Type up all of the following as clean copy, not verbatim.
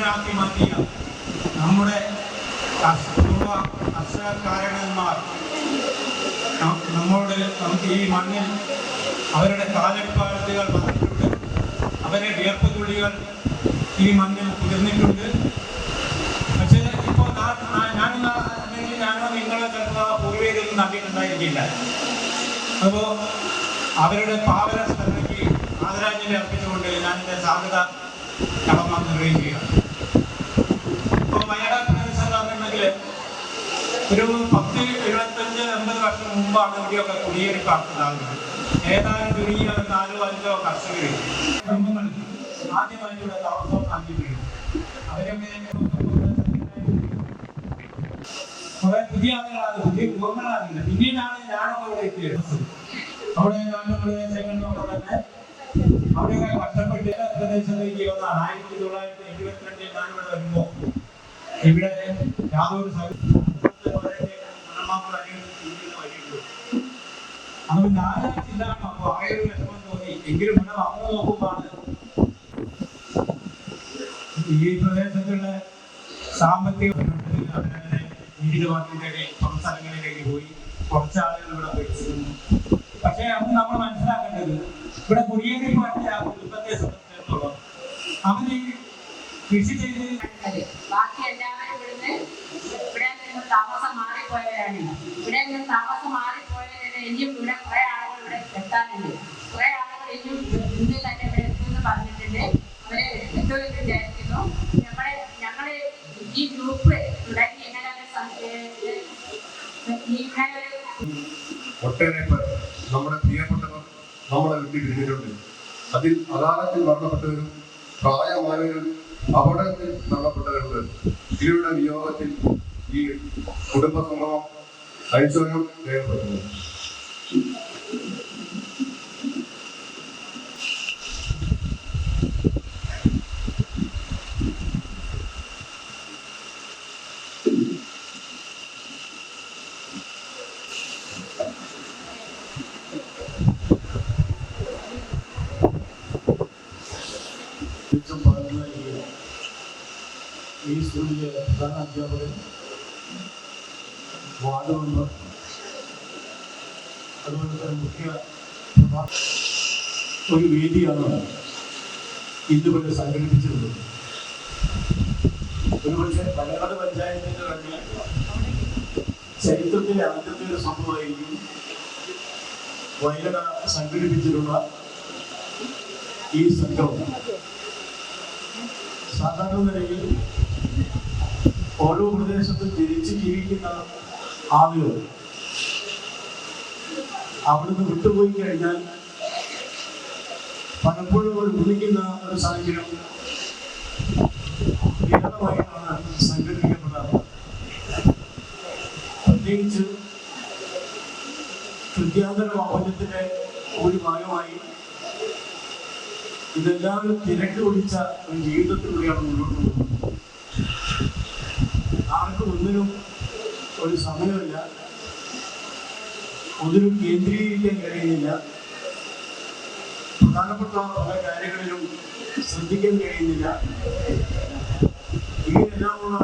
ജീവനാക്കി മാറ്റിയ നമ്മുടെ കർഷകക്കാരന്മാർ നമുക്ക് ഈ മണ്ണിൽ അവരുടെ കാലപ്പാടുകൾ വന്നിട്ടുണ്ട്. അവരുടെ വിയർപ്പ് തുള്ളികൾ ഈ മണ്ണിൽ കുതിർന്നിട്ടുണ്ട്. പക്ഷേ ഇപ്പോൾ ഞാനോ നിങ്ങളോ ചിലപ്പോൾ പൂർവീകരിൽ നട്ടിട്ടുണ്ടായിരിക്കില്ല. അപ്പോൾ അവരുടെ പാവന സ്മരണയ്ക്ക് ആദരാഞ്ജലി അർപ്പിച്ചുകൊണ്ട് ഞാൻ എൻ്റെ സാധ്യത കടമ നിർവഹിക്കുകയാണ്. ഇപ്പോൾ വയനാട് പ്രദേശം എന്ന് പറഞ്ഞിട്ടുണ്ടെങ്കിൽ ഒരു 10-75-80 വർഷം മുമ്പാണ് ഇവിടെയൊക്കെ കുടിയേറി പാർത്തതാകുന്നത്. ഏതാനും ചുരുങ്ങിയ 4-5 കർഷകർ കുടുംബങ്ങൾ ആദ്യമായി ഇവിടെ താമസം നൽകിയിട്ടുണ്ട്. അവരൊക്കെ കുറെ പുതിയ ആളുകളാണ്, പുതിയ മുഖങ്ങളാണില്ല. പിന്നീടാണ് ഞാനൊക്കെ ഇവിടെ എത്തിയത്. അവിടെ പ്രദേശങ്ങളിലൊക്കെ തന്നെ അവിടെയൊക്കെ കഷ്ടപ്പെട്ട് പ്രദേശത്തേക്ക് വന്നാണ്. 1972 ഞാനിവിടെ വരുമ്പോൾ ഇവിടെ യാതൊരു അത് ഞായറാഴ്ച അപ്പോൾ ആയൊരു വിഷമം തോന്നി. എങ്കിലും ഇവിടെ വന്നു നോക്കുമ്പോഴാണ് ഈ പ്രദേശത്തുള്ള സാമ്പത്തിക അവരങ്ങനെ ജീവിതമാക്കിയിട്ട് കുറച്ച് സ്ഥലങ്ങളിലേക്ക് പോയി കുറച്ച് ആളുകൾ ഇവിടെ പഠിച്ചിരുന്നു. പക്ഷേ അത് നമ്മൾ മനസ്സിലാക്കേണ്ടത് ഇവിടെ കുടിയേറി മാറ്റിയ ആ കുടുംബത്തെ സംബന്ധിച്ചിടത്തോളം അവര് കൃഷി ചെയ്ത് ബാക്കി എല്ലാവരും ഇവിടെ നിന്ന് താമസം മാറിപ്പോയവരാണ്. ഇവിടെ നിന്ന് താമസം മാറിപ്പോയവരെ ഇനിയും ഇവിടെ കുറെ ആളുകൾ ഇവിടെ എത്താനുണ്ട്. കുറെ ആളുകൾ ഇനിയും ഇന്ന് തന്നെ ഇവിടെ എത്തുമെന്ന് പറഞ്ഞിട്ടുണ്ട്. അവരെ എത്തുമെന്ന് വിചാരിക്കുന്നു. ഞങ്ങള് ഈ ഗ്രൂപ്പ് തുടങ്ങി എങ്ങനെ ഒട്ടേറെ പേർ നമ്മുടെ പ്രിയപ്പെട്ടവർ നമ്മളെ വിട്ടു പിരിഞ്ഞിട്ടുണ്ട്. അതിൽ അകാലത്തിൽ മരണപ്പെട്ടവരും പ്രായമായവരും അപകടത്തിൽ മരണപ്പെട്ടവരുണ്ട്. ഇവരുടെ വിയോഗത്തിൽ ഈ കുടുംബ സംഗമം ഐശ്വര്യം രേഖപ്പെടുത്തുന്നു. ഈ സ്കൂളിലെ പ്രധാന അധ്യാപകൻ, വാർഡ് മെമ്പർ, അതുപോലെ തന്നെ മുഖ്യ ഒരു വേദിയാണ് ഇന്നുവരെ സംഘടിപ്പിച്ചിരുന്നത്. ഒരുപക്ഷെ വയനാട് പഞ്ചായത്തിൻ്റെ തന്നെ ചരിത്രത്തിലെ ആദ്യത്തെ ഒരു സംഭവമായിരിക്കും വയനാട് സംഘടിപ്പിച്ചിട്ടുള്ള ഈ സംഗമം. സാധാരണ നിലയിൽ ഓരോ പ്രദേശത്തും ജനിച്ച് ജീവിക്കുന്ന ആളുകൾ അവിടുന്ന് വിട്ടുപോയി കഴിഞ്ഞാൽ പലപ്പോഴും അവർ ഒന്നിക്കുന്ന ഒരു സാഹചര്യം വിരളമായിട്ടാണ് സംഘടിപ്പിക്കപ്പെടാറ്. പ്രത്യേകിച്ച് കൃത്യാന്തര വാപനത്തിന്റെ ഒരു ഭാഗമായി ഇതെല്ലാവരും തിരക്ക് പിടിച്ച ഒരു ജീവിതത്തിലൂടെയാണ് മുന്നോട്ട് പോകുന്നത്. ആർക്കും ഒന്നിനും ഒരു സമയമില്ല, ഒന്നിനും കേന്ദ്രീകരിക്കാൻ കഴിയുന്നില്ല, പ്രധാനപ്പെട്ട പല കാര്യങ്ങളിലും ശ്രദ്ധിക്കാൻ കഴിയുന്നില്ല. ഇങ്ങനെല്ലാമുള്ള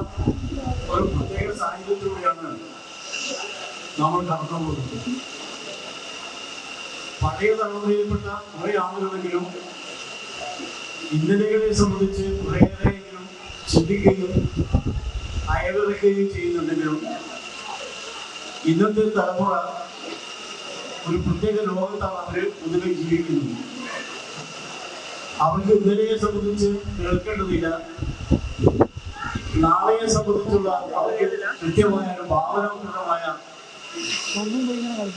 ഒരു പ്രത്യേക സാഹചര്യത്തിലൂടെയാണ് നമ്മൾ കടന്നു പോകുന്നത്. പഴയ തലമുറയിൽപ്പെട്ട കുറെ ആളുകളെങ്കിലും ഇന്നലെകളെ സംബന്ധിച്ച് കുറേയേറെയെങ്കിലും ചിന്തിക്കുകയും അയവിറക്കുകയും ചെയ്യുന്നുണ്ടെങ്കിലും ഇന്നത്തെ തലമുറ ഒരു പ്രത്യേക ലോകത്താണ് അവർ പൊതുവെ ജീവിക്കുന്നത്. അവർക്ക് ഇന്നലെയെ സംബന്ധിച്ച് കേൾക്കേണ്ടതില്ല, നാളെയെ സംബന്ധിച്ചുള്ള അവർക്ക് കൃത്യമായ ഒരു ഭാവനാപൂർണമായ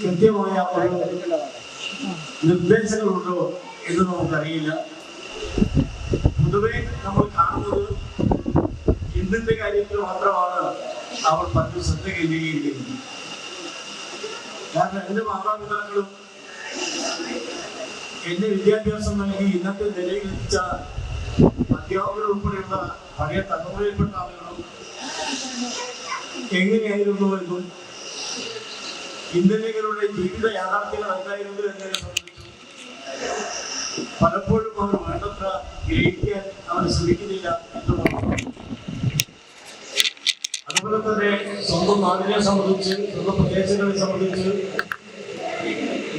കൃത്യമായ ഒരു നിർദ്ദേശങ്ങളുണ്ടോ എന്ന് നമുക്കറിയില്ല. പൊതുവെ നമ്മൾ കാണുന്നത് ഇന്നത്തെ കാര്യത്തിൽ മാത്രമാണ് അവർ പലരും ശ്രദ്ധ കേന്ദ്രീകരിക്കുന്നത്. കാരണം എൻ്റെ മാതാപിതാക്കളും എന്നെ വിദ്യാഭ്യാസം നൽകി ഇന്നത്തെ നിലയിൽ എത്തിച്ച അധ്യാപകർ ഉൾപ്പെടെയുള്ള പഴയ തലമുറയിൽപ്പെട്ട ആളുകളും എങ്ങനെയായിരുന്നു എന്നും ഇന്നലെകളുടെ ജീവിത യാഥാർത്ഥ്യങ്ങൾ എന്തായിരുന്നു എന്നതിനെ സംബന്ധിച്ചും പലപ്പോഴും അവർ വേണ്ടത്ര ഗ്രഹിക്കാൻ അവർ ശ്രമിക്കുന്നില്ല എന്നുള്ളതാണ്. സ്വന്തം നാടിനെ സംബന്ധിച്ച്, സ്വന്തം പ്രദേശങ്ങളെ സംബന്ധിച്ച്,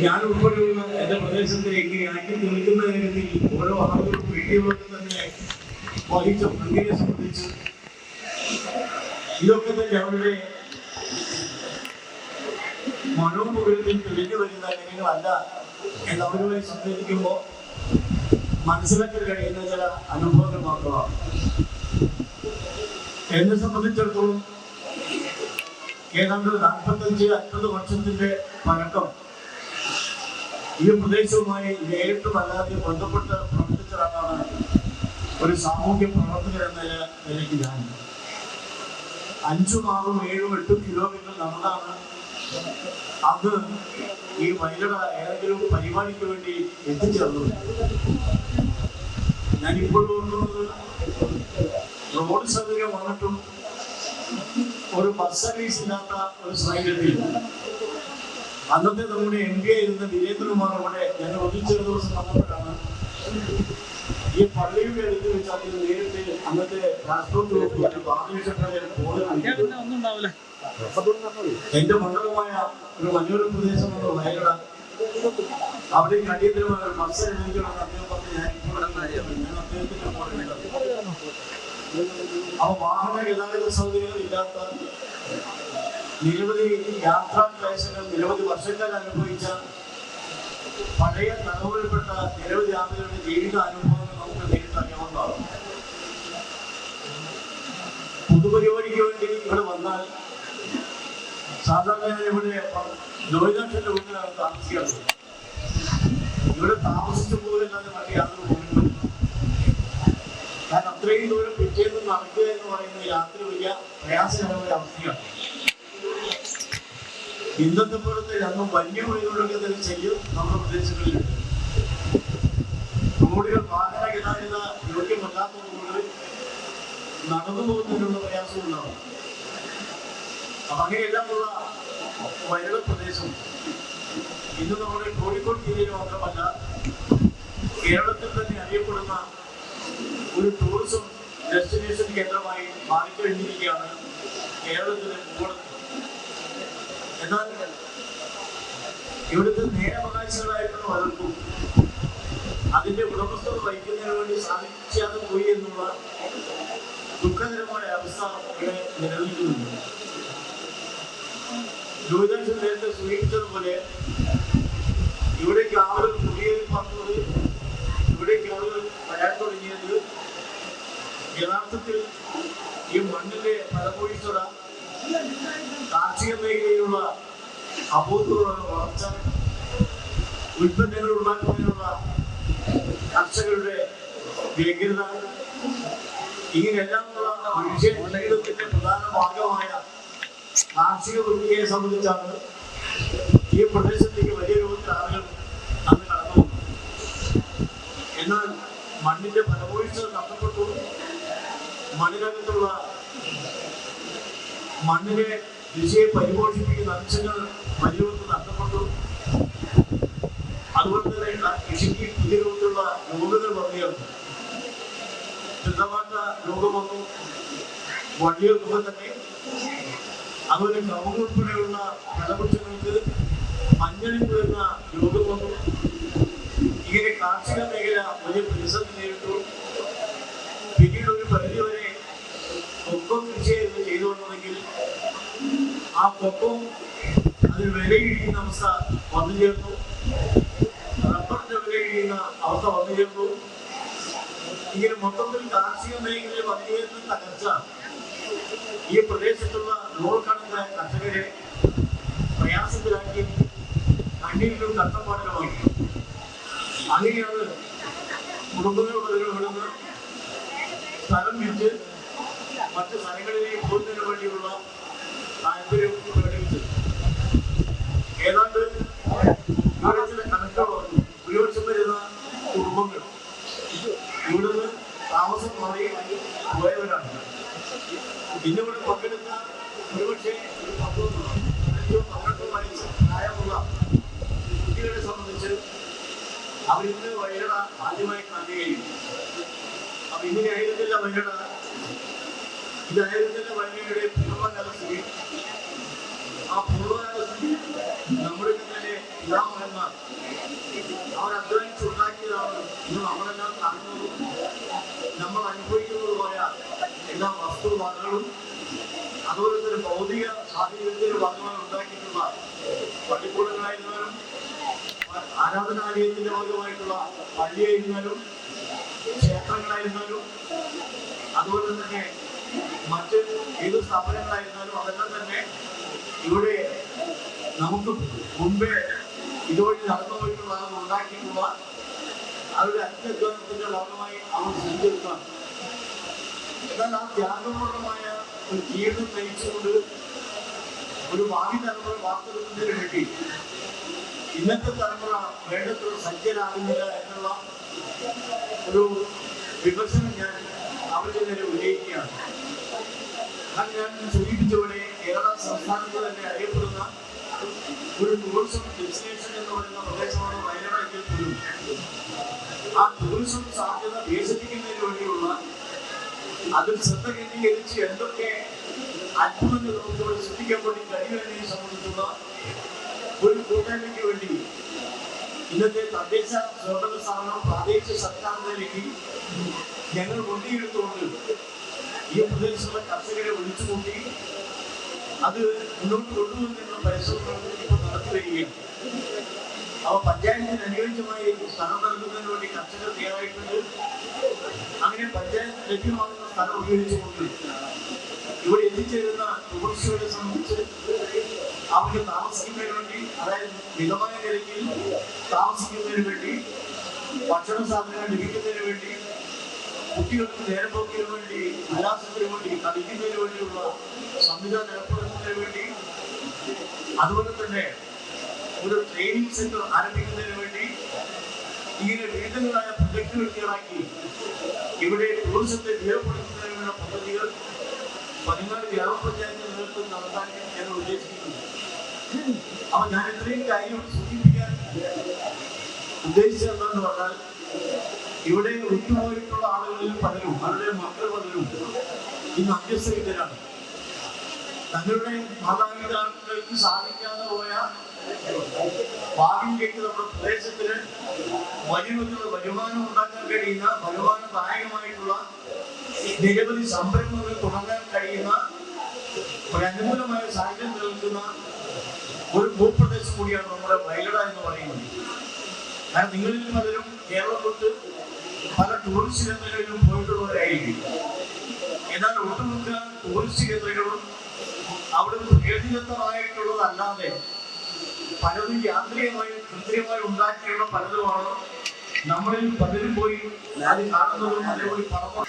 ഞാൻ ഉൾപ്പെടെയുള്ള എന്റെ പ്രദേശത്തെ എങ്ങനെയാക്കി തീർക്കുന്ന കാര്യത്തിൽ ഓരോ ആളുകളും വീട്ടിലുള്ളത് തന്നെ വഹിച്ച പങ്കിനെ സംബന്ധിച്ച് ഇതൊക്കെ തന്നെ അവരുടെ മനോമുഖത്തിൽ തെളിഞ്ഞു വരുന്ന കാര്യങ്ങളല്ല എന്നവരുമായി സംസാരിക്കുമ്പോൾ മനസ്സിലാക്കാൻ കഴിയുന്ന ചില അനുഭവങ്ങൾ മാത്രമാണ്. എന്നെ സംബന്ധിച്ചിടത്തോളം ഏതാണ്ട് 45-50 വർഷത്തിന്റെ പഴക്കം ഈ പ്രദേശവുമായി നേരിട്ടും അല്ലാതെ ബന്ധപ്പെട്ട് പ്രവർത്തിച്ച ഒരാളാണ് ഒരു സാമൂഹ്യ പ്രവർത്തകർ എന്ന നിലയ്ക്ക് ഞാൻ. 5, 6, 7, 8 കിലോമീറ്റർ നടന്നാണ് അന്ന് ഈ വയലട ഏതെങ്കിലും പരിപാടിക്ക് വേണ്ടി എത്തിച്ചേർന്നത്. ഞാനിപ്പോൾ ഓർക്കുന്നത് റോഡ് സൗകര്യം വന്നിട്ടും ഒരു ബസ് സർവീസ് ഇല്ലാത്ത ഒരു സാഹചര്യത്തിൽ അന്നത്തെ നമ്മുടെ MP ആയിരുന്ന വീരേന്ദ്രകുമാർ അവിടെ ഞങ്ങൾ ഒന്നിച്ചൊരു ദിവസം വന്നപ്പോഴാണ് ഈ പള്ളിയുടെ അടുത്ത് വെച്ച് അതിന് നേരിട്ട് അന്നത്തെ ട്രാൻസ്പോർട്ട് വകുപ്പിന്റെ എന്റെ മണ്ഡലമായ ഒരു മലയോര പ്രദേശമാണ് വയലട. അവിടെ അടിയന്തരമായ ഒരു ബസ് അനുവദിക്കണമെന്ന് അദ്ദേഹം പറഞ്ഞ് ഞാൻ അദ്ദേഹത്തിന്റെ അപ്പൊ വാഹന ഗതാഗത സൗകര്യങ്ങൾ ഇല്ലാത്ത, നിരവധി യാത്രാ ക്ലേശങ്ങൾ നിരവധി വർഷക്കാലം അനുഭവിച്ച പഴയ തലമുറയിൽപ്പെട്ട നിരവധി ആളുകളുടെ ജീവിതാനുഭവങ്ങൾ നമുക്ക് നേരിട്ട് അറിയാവുന്നതാണ്. പൊതുപരിപാടിക്ക് വേണ്ടി ഇവിടെ വന്നാൽ സാധാരണ ഇവിടെ ജോയിനാക്ഷന്റെ വീട്ടിലാണ് താമസിക്കാറുള്ളത്. ഇവിടെ താമസിച്ചു പോകില്ലാതെ മറ്റു യാതൊരു പോകുന്നില്ല. കാരണം അത്രയും ദൂരം പിറ്റേന്ന് നടക്കുക എന്ന് പറയുന്നത് രാത്രി വലിയ പ്രയാസകരമായ അവസ്ഥയാണ്. ഇന്നത്തെ പോലത്തെ അന്നും വന്യമൃഗങ്ങളുടെ തന്നെ ചെയ്യും നമ്മുടെ പ്രദേശങ്ങളിലുണ്ട്. റോഡുകൾ വാഹന ഗതാഗത യോഗ്യമല്ലാത്തതുകൊണ്ട് നടന്നു പോകുന്നതിനുള്ള പ്രയാസമുണ്ടാവും. അപ്പൊ അങ്ങനെയെല്ലാമുള്ള വയനാട് പ്രദേശം ഇന്ന് നമ്മുടെ കോഴിക്കോട് ജില്ലയിൽ മാത്രമല്ല കേരളത്തിൽ തന്നെ അറിയപ്പെടുന്ന ഒരു ടൂറിസം ഡെസ്റ്റിനേഷൻ കേന്ദ്രമായി മാറിക്കഴിഞ്ഞിരിക്കുകയാണ് കേരളത്തിലെ ഭൂപടം. എന്നാൽ ഇവിടുത്തെ നേരവകാശികളായിട്ടുള്ള പലർക്കും അതിന്റെ ഉടമസ്ഥത വഹിക്കുന്നതിന് വേണ്ടി സാധിക്കാതെ പോയി എന്നുള്ള ദുഃഖകരമായ അവസ്ഥ ഇവിടെ നിലനിൽക്കുന്നുണ്ട്. ജോയിദാക്ഷൻ നേരത്തെ സൂചിപ്പിച്ചതുപോലെ ഇവിടേക്ക് ആളുകൾ കുടിയേറി പറഞ്ഞത്, ഇവിടേക്ക് ആളുകൾ വരാൻ തുടങ്ങിയത് യഥാർത്ഥത്തിൽ ഈ മണ്ണിന്റെ ഫലഭൂയിഷ്ഠത, കാർഷിക മേഖലയിലുള്ള അഭൂതപൂർവ്വ വളർച്ച, ഉൽപ്പന്നങ്ങൾ ഉണ്ടാക്കുന്നതിനുള്ള കർഷകരുടെ വ്യഗ്രത, ഇങ്ങനെല്ലാമുള്ള മനുഷ്യ ജീവിതത്തിന്റെ പ്രധാന ഭാഗമായ കാർഷിക വൃത്തിയെ സംബന്ധിച്ചാണ് ഈ പ്രദേശത്തേക്ക് വലിയ രൂപത്തിൽ ആളുകൾ അന്ന് കടന്നു വന്നത്. എന്നാൽ മണ്ണിന്റെ ഫലഭൂയിഷ്ഠത നഷ്ടപ്പെട്ടു. മണ്ണിനകത്തുള്ള മണ്ണിനെ കൃഷിയെ പരിപോഷിപ്പിക്കുന്ന അംശങ്ങൾ വലിയ നഷ്ടപ്പെട്ടു. അതുപോലെ തന്നെ കൃഷിക്ക് പുതിയ രൂപത്തിലുള്ള രോഗങ്ങൾ വന്നിരുന്നു. ശുദ്ധമാട്ട രോഗം വന്നു. വള്ളികൾക്കൊക്കെ തന്നെ അതുപോലെ കവുങ്ങ് ഉൾപ്പെടെയുള്ള ഫലവൃക്ഷങ്ങൾക്ക് മഞ്ഞളിപ്പ് എന്ന രോഗം വന്നു. ഇങ്ങനെ കാർഷിക മേഖല വലിയ പ്രതിസന്ധി നേരിട്ടു. പിന്നീട് ഒരു പരിധിവരെ കൊക്കോ കൃഷി ചെയ്തു വന്നതെങ്കിൽ ആ കൊക്കോ അതിൽ വിലയിടിക്കുന്ന അവസ്ഥ വന്നു ചേർന്നു. റബ്ബറിന്റെ വിലയിടിക്കുന്ന അവസ്ഥ വന്നു ചേർന്നു. ഇങ്ങനെ മൊത്തത്തിൽ കാർഷിക മേഖലയിൽ വന്നു ചേർന്ന തകർച്ച ഈ പ്രദേശത്തുള്ള നൂറുകണക്കിന് കർഷകരെ പ്രയാസത്തിലാക്കി കണ്ണീരിലും കഷ്ടപ്പാടുകളുമാക്കി. അങ്ങനെയാണ് കുടുംബങ്ങളുള്ളവരും ഇവിടുന്ന് സ്ഥലം വിറ്റ് മറ്റു സ്ഥലങ്ങളിലേക്ക് പോകുന്നതിന് വേണ്ടിയുള്ള താല്പര്യം പ്രകടിപ്പിച്ചത്. ഏതാണ്ട് ഇവിടെ ചില കണക്കുകൾ വന്നു. ഭൂരിപക്ഷം വരുന്ന കുടുംബങ്ങൾ ഇവിടുന്ന് താമസം മാറി പോയവരാണ്. ഇന്നിവിടെ പങ്കെടുത്ത ഒരുപക്ഷെ 10-12 വയസ്സ് പ്രായമുള്ള കുട്ടികളെ സംബന്ധിച്ച് അവരിന്ന് വയലട ആദ്യമായി കാണുകയും അപ്പൊ ഇങ്ങനെ ആയിരുന്നില്ല വയലട, ഇതായിരുന്നില്ല വയലയുടെ പൂർവ്വകാല സ്ഥിതി. ആ പൂർവ്വകാലത്ത് നമ്മുടെ തന്നെ പിതാമഹന്മാർ അവർ അധ്വാനിച്ചുണ്ടാക്കിയതാണ് ഇന്ന് നമ്മളെല്ലാം കാണുന്നതും നമ്മൾ അനുഭവിക്കുന്നതുമായ എല്ലാ വസ്തുവകകളും അതുപോലെ തന്നെ ഭൗതിക സാഹചര്യത്തിന്റെ ഭാഗമായി ഉണ്ടാക്കിയിട്ടുള്ള പള്ളിക്കൂടങ്ങളായിരുന്നാലും ആരാധനാലയത്തിന്റെ ഭാഗമായിട്ടുള്ള പള്ളിയായിരുന്നാലും ക്ഷേത്രങ്ങളായിരുന്നാലും അതുപോലെ തന്നെ മറ്റ് ഏത് സ്ഥാപനങ്ങളായിരുന്നാലും അതെല്ലാം തന്നെ ഇവിടെ നമുക്ക് മുമ്പേ ഇതുവഴി നടന്നു പോയിട്ടുള്ള ഉണ്ടാക്കിയിട്ടുള്ള അവരുടെ അത്യധ്വാനത്തിന്റെ ഭാഗമായി അവർ സ്വീകരിക്കാം. എന്നാൽ ആ ത്യാഗപൂർണമായ ഒരു ജീവിതം നയിച്ചുകൊണ്ട് ഒരു ഭാവി തലമുറ വാർത്തെടുക്കുന്നതിന് വേണ്ടി ഇന്നത്തെ തലമുറ വേണ്ടത്ര സജ്ജരാകുന്നില്ല എന്നുള്ള ഒരു വിമർശനം ഞാൻ അവരുടെ നേരെ ഉന്നയിക്കുകയാണ്. അത് ഞാൻ സൂചിപ്പിച്ചവിടെ കേരള സംസ്ഥാനത്ത് തന്നെ അറിയപ്പെടുന്ന ഒരു ടൂറിസം ഡെസ്റ്റിനേഷൻ എന്ന് പറയുന്ന പ്രദേശമാണ് വയനാടെങ്കിൽ പോലും ആ ടൂറിസം സാധ്യത വികസിപ്പിക്കുന്നതിന് വേണ്ടിയുള്ള അതിൽ ശ്രദ്ധ കേന്ദ്രീകരിച്ച് എന്തൊക്കെ അത്ഭുതങ്ങൾ നമുക്കിവിടെ സൃഷ്ടിക്കാൻ വേണ്ടി കഴിയുമെന്നതിനെ സംബന്ധിച്ചുള്ള ഒരു കൂട്ടായ്മയ്ക്ക് വേണ്ടി ഇന്നത്തെ തദ്ദേശ സ്വയംഭരണ സ്ഥാപനം പ്രാദേശിക സർക്കാരിലേക്ക് ഞങ്ങൾ മുൻകൈയെടുത്തുകൊണ്ട് ഈ പ്രദേശത്തുള്ള കർഷകരെ വിളിച്ചുകൂട്ടി അത് മുന്നോട്ട് കൊണ്ടുപോകുന്നതിനുള്ള പരിശ്രമങ്ങൾ ഇപ്പോൾ നടത്തി വരികയാണ്. അവ പഞ്ചായത്തിന് അനുയോജ്യമായി സ്ഥലം നൽകുന്നതിന് വേണ്ടി കർഷകർ തയ്യാറായിട്ടുണ്ട്. അങ്ങനെ പഞ്ചായത്ത് ലഭ്യമാകുന്ന സ്ഥലം ഉപയോഗിച്ചുകൊണ്ട് ഇവിടെ എത്തിച്ചേരുന്ന ടൂറിസ്റ്റുകളെ സംബന്ധിച്ച് അവർക്ക് താമസിക്കുന്നതിന് വേണ്ടി, അതായത് മിതമായ നിരക്കിൽ താമസിക്കുന്നതിന് വേണ്ടി, ഭക്ഷണ സാധനങ്ങൾ ലഭിക്കുന്നതിന് വേണ്ടി, കുട്ടികൾക്ക് നേരമ്പോക്കിന് വേണ്ടി, ഉല്ലാസത്തിന് വേണ്ടി, കളിക്കുന്നതിന് വേണ്ടിയുള്ള സംവിധാനം ഏർപ്പെടുത്തുന്നതിന് വേണ്ടി, അതുപോലെ തന്നെ ഒരു ട്രെയിനിങ് സെന്റർ ആരംഭിക്കുന്നതിന് വേണ്ടി ഇങ്ങനെ വിവിധങ്ങളായ പ്രൊജക്ടുകൾ തയ്യാറാക്കി ഇവിടെ ടൂറിസത്തെ വിജയപ്പെടുത്തുന്നതിനുള്ള പദ്ധതികൾ 14 ഗ്രാമപഞ്ചായത്ത് നേതൃത്വം നടത്താൻ ഞങ്ങൾ ഉദ്ദേശിക്കുന്നുണ്ട്. അപ്പൊ ഞാൻ ഇത്രയും കാര്യം സൂചിപ്പിക്കാൻ ഉദ്ദേശിച്ചത് എന്താണെന്ന് പറഞ്ഞാൽ ഇവിടെ വിട്ടുപോയിട്ടുള്ള ആളുകളിൽ പലരും, അവരുടെ മക്കൾ പലരും ഇന്ന് അഭ്യസ്തരാണ്. തങ്ങളുടെ മാതാപിതാക്കൾക്ക് സാധിക്കാതെ പോയ ഭാവിയിലേക്ക് നമ്മുടെ പ്രദേശത്തിന് വലിയ വരുമാനം ഉണ്ടാക്കാൻ കഴിയുന്ന, വരുമാനദായകമായിട്ടുള്ള നിരവധി സംരംഭങ്ങൾ തുടങ്ങാൻ കഴിയുന്ന ഒരു അനുകൂലമായ സാഹചര്യം നിലനിൽക്കുന്ന ഒരു ഭൂപ്രദേശം കൂടിയാണ് നമ്മുടെ വയലട എന്ന് പറയുന്നത്. കാരണം നിങ്ങളിൽ പലരും കേരളം തൊട്ട് പല ടൂറിസ്റ്റ് കേന്ദ്രങ്ങളിലും പോയിട്ടുള്ളവരായിരിക്കും. എന്നാൽ ഒട്ടുമിക്ക ടൂറിസ്റ്റ് കേന്ദ്രങ്ങളും അവിടെ പ്രകൃതിദത്തമായിട്ടുള്ളതല്ലാതെ പലതും യാന്ത്രികമായി കൃത്രിമമായി ഉണ്ടാക്കിയുള്ള പലതുമാണ് നമ്മളിൽ പലരും പോയി അത് കാണുന്നതും അതേപോലെ പണം.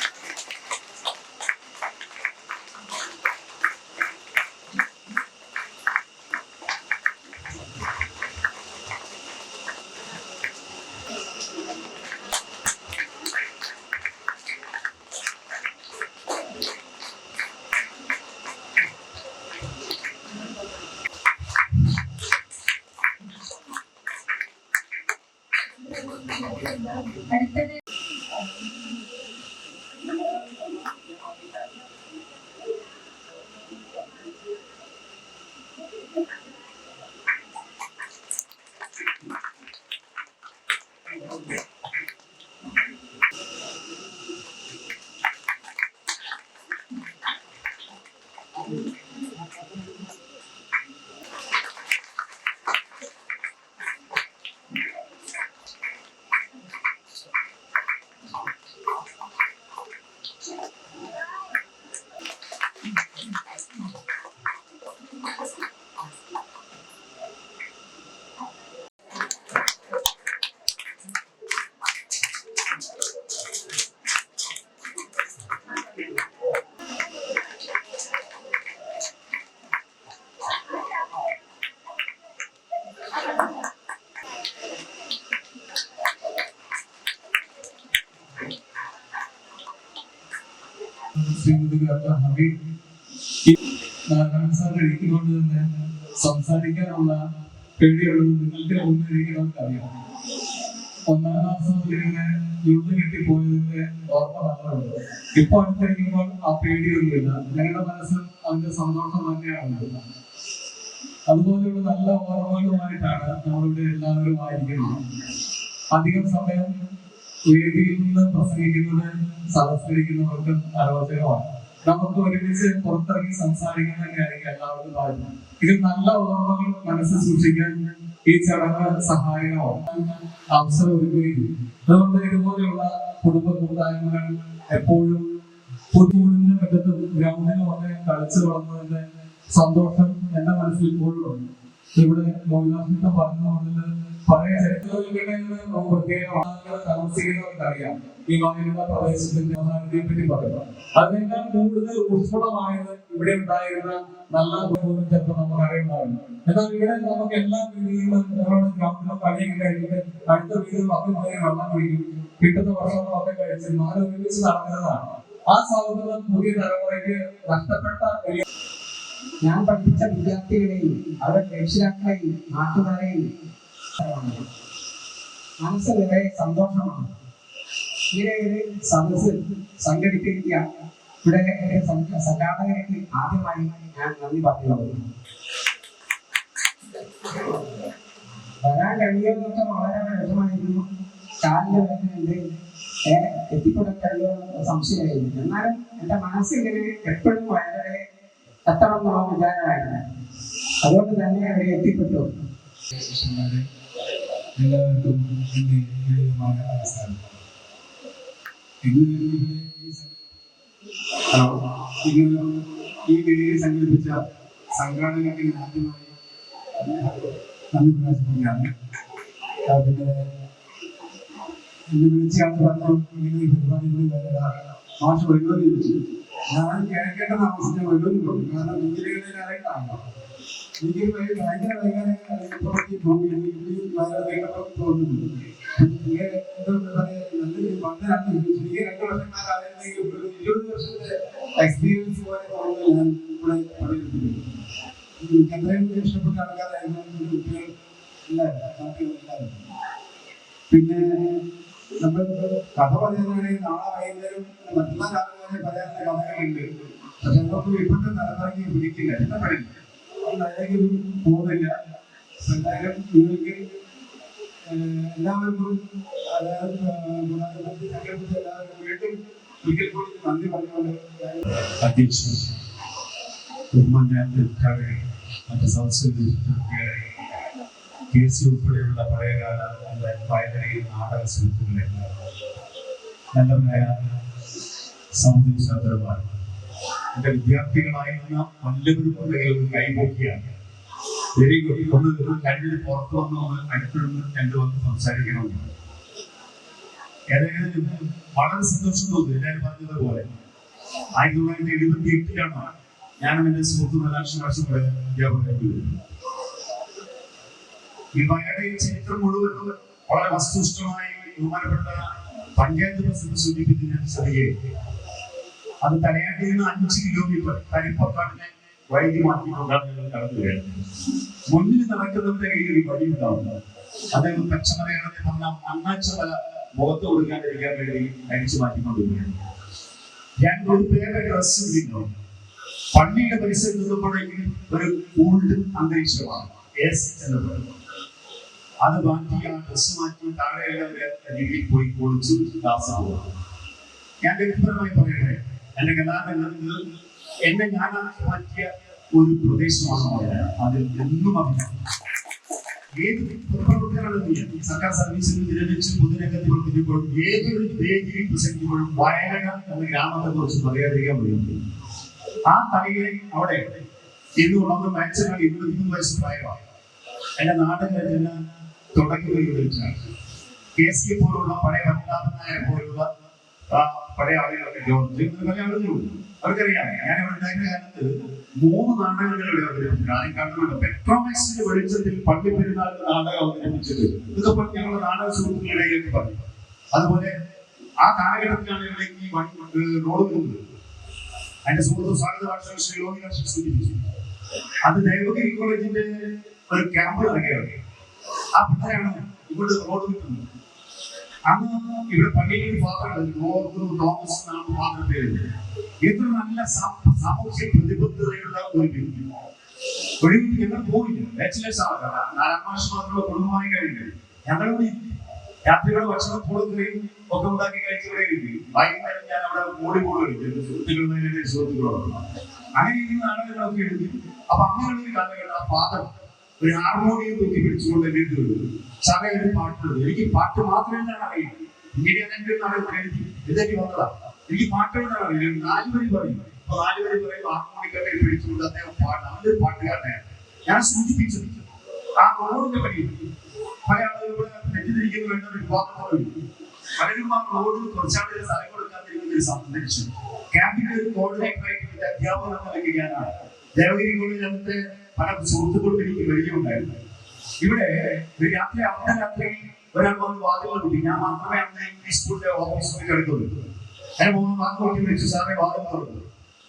അടുത്തത് ഇരിക്കൊണ്ട് തന്നെ സംസാരിക്കാനുള്ള പേടിയുള്ളത് നിങ്ങൾക്ക് മുന്നിരിക്കുന്നവർക്ക് അറിയാം. 1ാം ക്ലാസ് മുതലിങ്ങനെ യുദ്ധ കിട്ടിപ്പോയതിന്റെ ഓർമ്മ നല്ലതുണ്ട്. ഇപ്പൊ അടുത്തിരിക്കുമ്പോൾ ആ പേടിയൊന്നുമില്ല. ഞങ്ങളുടെ മനസ്സിൽ അതിന്റെ സന്തോഷം തന്നെയാണ്. അതുപോലെയുള്ള നല്ല ഓർമ്മകളുമായിട്ടാണ് നമ്മളിവിടെ എല്ലാവരും ആയിരിക്കുന്നത്. അധികം സമയം വേദിയിൽ നിന്ന് പ്രസംഗിക്കുന്നത് സദസ്കരിക്കുന്നവർക്ക് അരോചകമാണ്. നമുക്ക് ഒരുമിച്ച് പുറത്തിറങ്ങി സംസാരിക്കുന്നതിനായിരിക്കും എല്ലാവർക്കും താല്പര്യം. ഇതിൽ നല്ല ഓർമ്മകൾ മനസ്സിൽ സൂക്ഷിക്കാൻ ഈ ചടങ്ങ് സഹായകമാണ്, അവസരം ഒരുക്കുകയും. അതുകൊണ്ട് ഇതുപോലെയുള്ള കുടുംബ കൂട്ടായ്മകൾ എപ്പോഴും പുതുകൂടിന്റെ മുറ്റത്തും ഗ്രൗണ്ടിലും ഒക്കെ കളിച്ചു വളർന്നതിന്റെ സന്തോഷം എന്റെ മനസ്സിൽ ഇപ്പോഴും ഉണ്ട്. ഇവിടെ മോഹിനാശിഷ്ടം പറഞ്ഞതുകൊണ്ട് പഴയ ചരിത്രങ്ങളിലൂടെ നമുക്ക് പ്രത്യേക താമസിക്കുന്നവർക്കറിയാം ഈ വായനയുടെ പ്രദേശത്തിന്റെ പ്രധാനതയെ പറ്റി പറയുക. അതിനേക്കാൾ കൂടുതൽ ഊഷ്മളമായത് ഇവിടെ ഉണ്ടായിരുന്ന നല്ല അനുഭവം ചിലപ്പോൾ നമുക്ക് അറിയുന്നതാണ്. എന്നാൽ ഇവിടെ നമുക്ക് എല്ലാ വീടുകളിലും ഗ്രൗണ്ടിലും കളിയൊക്കെ കഴിഞ്ഞിട്ട് അടുത്ത വീടുകൾ അഭിപ്രായം വെള്ളം കുടിക്കും, കിട്ടുന്ന ഭക്ഷണങ്ങളൊക്കെ കഴിച്ച് നാല് ഒരുമിച്ച് നടക്കുന്നതാണ്. ആ സൗഹൃദം പുതിയ തലമുറയ്ക്ക് നഷ്ടപ്പെട്ട ഞാൻ പഠിപ്പിച്ച വിദ്യാർത്ഥികളെയും അവരുടെ രക്ഷിതാക്കളെയും നാട്ടുകാരെയും മനസ്സ് നിറയെ സന്തോഷമാണ്. ഇങ്ങനെ ഒരു സദസ് സംഘടിപ്പിക്കുക ഇവിടെ സംഘാടകർക്ക് ആദ്യമായി ഞാൻ നന്ദി പറഞ്ഞുള്ളത്. വരാൻ കഴിയുമെന്നൊക്കെ വളരെ വിഷമായിരുന്നു. കാലിന് വരുന്നുണ്ട്, എത്തിപ്പെടാൻ കഴിയുമെന്ന് സംശയമായിരുന്നു. എന്നാലും എൻ്റെ മനസ്സിങ്ങനെ എപ്പോഴും വളരെ എത്തണം എന്നുള്ള വിചാരമായിരുന്നു. അതുകൊണ്ട് തന്നെ അവിടെ എത്തിപ്പെട്ടു. എല്ലാവർക്കും എൻ്റെ ഹൃദയമായ നമസ്കാരം. ഇന്ന് ഈ വേദി സംഘടിപ്പിച്ച സംഘാടകർക്ക് ആദ്യമായി നന്ദി പ്രകാശിപ്പിക്കുകയാണ്. പിന്നെ എന്നെ വിളിച്ചാണ് പറഞ്ഞു ഇങ്ങനെ ഈ പരിപാടികളിൽ മാഷ് വരുമെന്ന് ചോദിച്ചു. ഞാൻ കേൾക്കേണ്ട താമസിച്ച വരുമെന്ന് പറഞ്ഞു. കാരണം ഇന്ത്യയിലെ അറിയിട്ടാണല്ലോ എനിക്ക് ഭയങ്കര വൈകാരിക തോന്നുന്നു. നല്ലൊരു പന്തലാണ്. എനിക്ക് 2 വർഷക്കാലായിരുന്നെങ്കിൽ 20 വർഷത്തെ എക്സ്പീരിയൻസ് പോലെ തോന്നുന്നു ഞാൻ ഇവിടെ പണിയെടുത്തിട്ടുണ്ട്. എനിക്ക് അത്രയും ഇഷ്ടപ്പെട്ട ആൾക്കാരായിരുന്നു കുട്ടികൾ എല്ലാവരും. പിന്നെ നമ്മൾ കഥ പറയുന്നതാണെങ്കിൽ നാളെ വൈകുന്നേരം മറ്റുള്ള ആൾക്കാരെ പറയാനുള്ള കഥകളുണ്ട്. പക്ഷെ നമുക്ക് ഇപ്പോഴത്തെ തലമുറയ്ക്ക് പിടിക്കില്ല, ഇഷ്ടപ്പെടില്ല, അതിലേക്ക് പോകുന്നില്ല. എന്തായാലും നിങ്ങൾക്ക് എല്ലാവർക്കും അതായത് സംഘടിപ്പിച്ച എല്ലാവർക്കും വീണ്ടും ഒരിക്കൽ കൂടി നന്ദി പറഞ്ഞുകൊണ്ട് അധ്യക്ഷൻ ഉമ്മൻചാണ്ടി മറ്റ് സദസ്സുകളിൽ KC ഉൾപ്പെടെയുള്ള പഴയകാല വയലരയിൽ നാടക സുഹൃത്തുക്കളെ, നല്ലവരായ സഹോദരി സഹോദരന്മാർ, എൻ്റെ വിദ്യാർത്ഥികളായിരുന്ന നല്ലൊരു കുട്ടികൾ കൈപോക്കിയാണ്. Very good. ഒന്ന് കണ്ണിന് പുറത്ത് വന്ന് അടുത്തൊന്ന് 2 വാക്ക് സംസാരിക്കണമെന്ന് ഏതായാലും വളരെ സന്തോഷം തോന്നുന്നു. എല്ലാവരും പറഞ്ഞതുപോലെ 1978 ഞാനും എൻ്റെ സുഹൃത്ത് നാലാം വർഷം കൂടെ അധ്യാപകരായിട്ട് വരുന്നു. ഈ വയനാട് ചരിത്രം മുഴുവൻ വളരെ വസ്തുനിഷ്ഠമായി ബഹുമാനപ്പെട്ട പഞ്ചായത്ത് പ്രസിഡന്റ് സൂചിപ്പിച്ച് ഞാൻ ശ്രദ്ധിക്കുകയും അത് തലയാട്ടിൽ നിന്ന് 5 കിലോമീറ്റർ കരിപ്പക്കാടിനെ വൈദ്യുതി മാറ്റിക്കൊണ്ടാണ് ഞങ്ങൾ കടന്നു വരുന്നത്. മുന്നിൽ നടക്കുന്നവരുടെ കയ്യിൽ ഒരു വഴി ഉണ്ടാവുന്നത്. അദ്ദേഹം പച്ചമലയാളത്തിൽ പറഞ്ഞ മണ്ണാച്ചമല മുഖത്ത് കൊടുക്കാണ്ടിരിക്കാൻ വേണ്ടി അടിച്ചു മാറ്റിക്കൊണ്ടിരിക്കുകയാണ്. ഞാൻ ഒരു പേരുടെ ഡ്രസ് ഇടുന്നു. പള്ളിയുടെ പരിസരത്ത് നിന്നപ്പോഴേക്കും ഒരു കൂൾഡ് അന്തരീക്ഷമാണ് എന്ന് പറയുന്നത്. അത് മാറ്റി ആ ഡ്രസ് മാറ്റി താഴെയുള്ളവരെ രീതിയിൽ പോയി കുളിച്ചു ക്ലാസ് പോകുന്നു. ഞാൻ വ്യക്തിപരമായി പറയട്ടെ, എന്റെ കലാരംഗത്ത് എന്നെ ഞാനാക്കി മാറ്റിയ ഒരു പ്രദേശമാണ്. അതിൽ എന്നും അഭിമാനം. ഏത് പ്രവർത്തനങ്ങളും സർക്കാർ സർവീസിൽ വിരമിച്ച് പൊതുരംഗത്ത് പ്രവർത്തിക്കുമ്പോഴും ഏതൊരു വേദിയിൽ പ്രസംഗിക്കുമ്പോഴും വയനാട് എന്ന ഗ്രാമത്തെ കുറിച്ച് പറയാതിരിക്കാൻ കഴിയും. ആ തലയിൽ അവിടെ ഇന്നുള്ളത് മാക്സിമം 23 വയസ്സ് പ്രായമാണ്. എന്റെ നാടുകളിൽ തുടങ്ങി വെച്ചാണ് KC പോലുള്ള പഴയ പട്ടാളനായ പോലുള്ള പഴയ ആളുകളൊക്കെ അവർക്കറിയാം. ഞാൻ ഇവിടെ ഉണ്ടായിരുന്ന കാലത്ത് 3 നാടകങ്ങൾ ഇവിടെ അവതരിപ്പിച്ചു. ആദ്യം കണ്ടുകൊണ്ട് പെട്രോമാക്സിന്റെ വെളിച്ചത്തിൽ പള്ളി പെരുന്നാൾ നാടകം അവതരിപ്പിച്ചത്. ഇതൊക്കെ ഞങ്ങളുടെ നാടക സുഹൃത്തുക്കളിലേക്ക് പറഞ്ഞു. അതുപോലെ ആ കാലഘട്ടത്തിലാണ് ഇവിടേക്ക് ഈ റോഡ് പോകുന്നത്. അതിന്റെ സുഹൃത്ത് സ്വാഗത ഭാഷ ശ്രീ ലോഹിനാശൻ സൂചിപ്പിച്ചു. അത് ദേവഗിരി കോളേജിന്റെ ഒരു ക്യാമ്പ് നടക്കുകയാണ്. ആ പിള്ളേരാണ് ഇവിടെ റോഡ് കിട്ടുന്നത്. അന്ന് ഇവിടെ പള്ളിയിൽ ഫാദർ തോമസ് എന്നാണ് ഫാദർ പേര്. എത്ര നല്ല സാമൂഹ്യ പ്രതിബദ്ധതയുള്ള ഒരു വ്യക്തി. ഒരു വീട്ടിൽ ഞങ്ങൾ പോയില്ല, ബാച്ചിലേഴ്സ് ആണ്, 4 മാസം മാത്രമുള്ള കുടുംബമായി കഴിഞ്ഞില്ല. ഞങ്ങൾ രാത്രികളുടെ ഭക്ഷണം കൊടുക്കുകയും ഒക്കെ ഉണ്ടാക്കി കഴിച്ച് ഇവിടെ ഇരിക്കും. വൈകുന്നേരം ഞാൻ അവിടെ വോളിബോൾ കളിക്കും സുഹൃത്തുക്കളോട്. അങ്ങനെ ഇരിക്കുന്ന നാടകങ്ങളൊക്കെ എഴുതി. അപ്പൊ അങ്ങനെയുള്ള ഒരു കാലഘട്ടം ആ ഫാദർ ഒരു ഹാർമോണിയം തൂക്കി പിടിച്ചുകൊണ്ട് എന്റെ അടുത്ത് വരും. സാറേ ഒരു പാട്ട്, എനിക്ക് പാട്ട് മാത്രമേ ഞാൻ അറിയില്ല. ഇങ്ങനെ എന്റെ നാടകത്തിൽ എഴുതി എഴുതി വന്നതാ. എനിക്ക് പാട്ടുകളാണ് അറിയില്ല. 4 വരി പറയും. അപ്പൊ 4 വരി പറയും ഹാർമോണിക്കൊക്കെ പിടിച്ചുകൊണ്ട് അദ്ദേഹം നല്ലൊരു പാട്ടുകാരനാണ്. ഞാൻ സൂചിപ്പിച്ചത് ആ റോഡിന്റെ വഴിയിൽ പല ആളുകളും തെറ്റിദ്ധരിക്കുന്ന വേണ്ട ഒരു വിവാദങ്ങളും പലരും ആ റോഡിൽ കുറച്ചാളുകൾ സ്ഥലം കൊടുക്കാതിരിക്കുന്ന ഒരു സന്ദർശിച്ചു. ക്യാമ്പിന്റെ ഒരു കോർഡിനേറ്ററായിട്ട് അധ്യാപകൻ എന്ന നിലയ്ക്ക് ഞാനാണ്. ദേവഗിരി കോളേജിലത്തെ പല സുഹൃത്തുക്കളും എനിക്ക് പരിചയമുണ്ടായിരുന്നു. ഇവിടെ ഒരു രാത്രി അർദ്ധരാത്രി ഒരാൾ വന്ന് വാതിലുകൾ കൂട്ടി. ഞാൻ മാത്രമേ അന്ന് ഈ സ്കൂളിന്റെ ഓഫീസിൽ കിടക്കുള്ളൂ. അതിന് പോകുന്ന വാക്ക് കൂട്ടി വിളിച്ചു, സാറെ വാതിൽ തുറന്നു.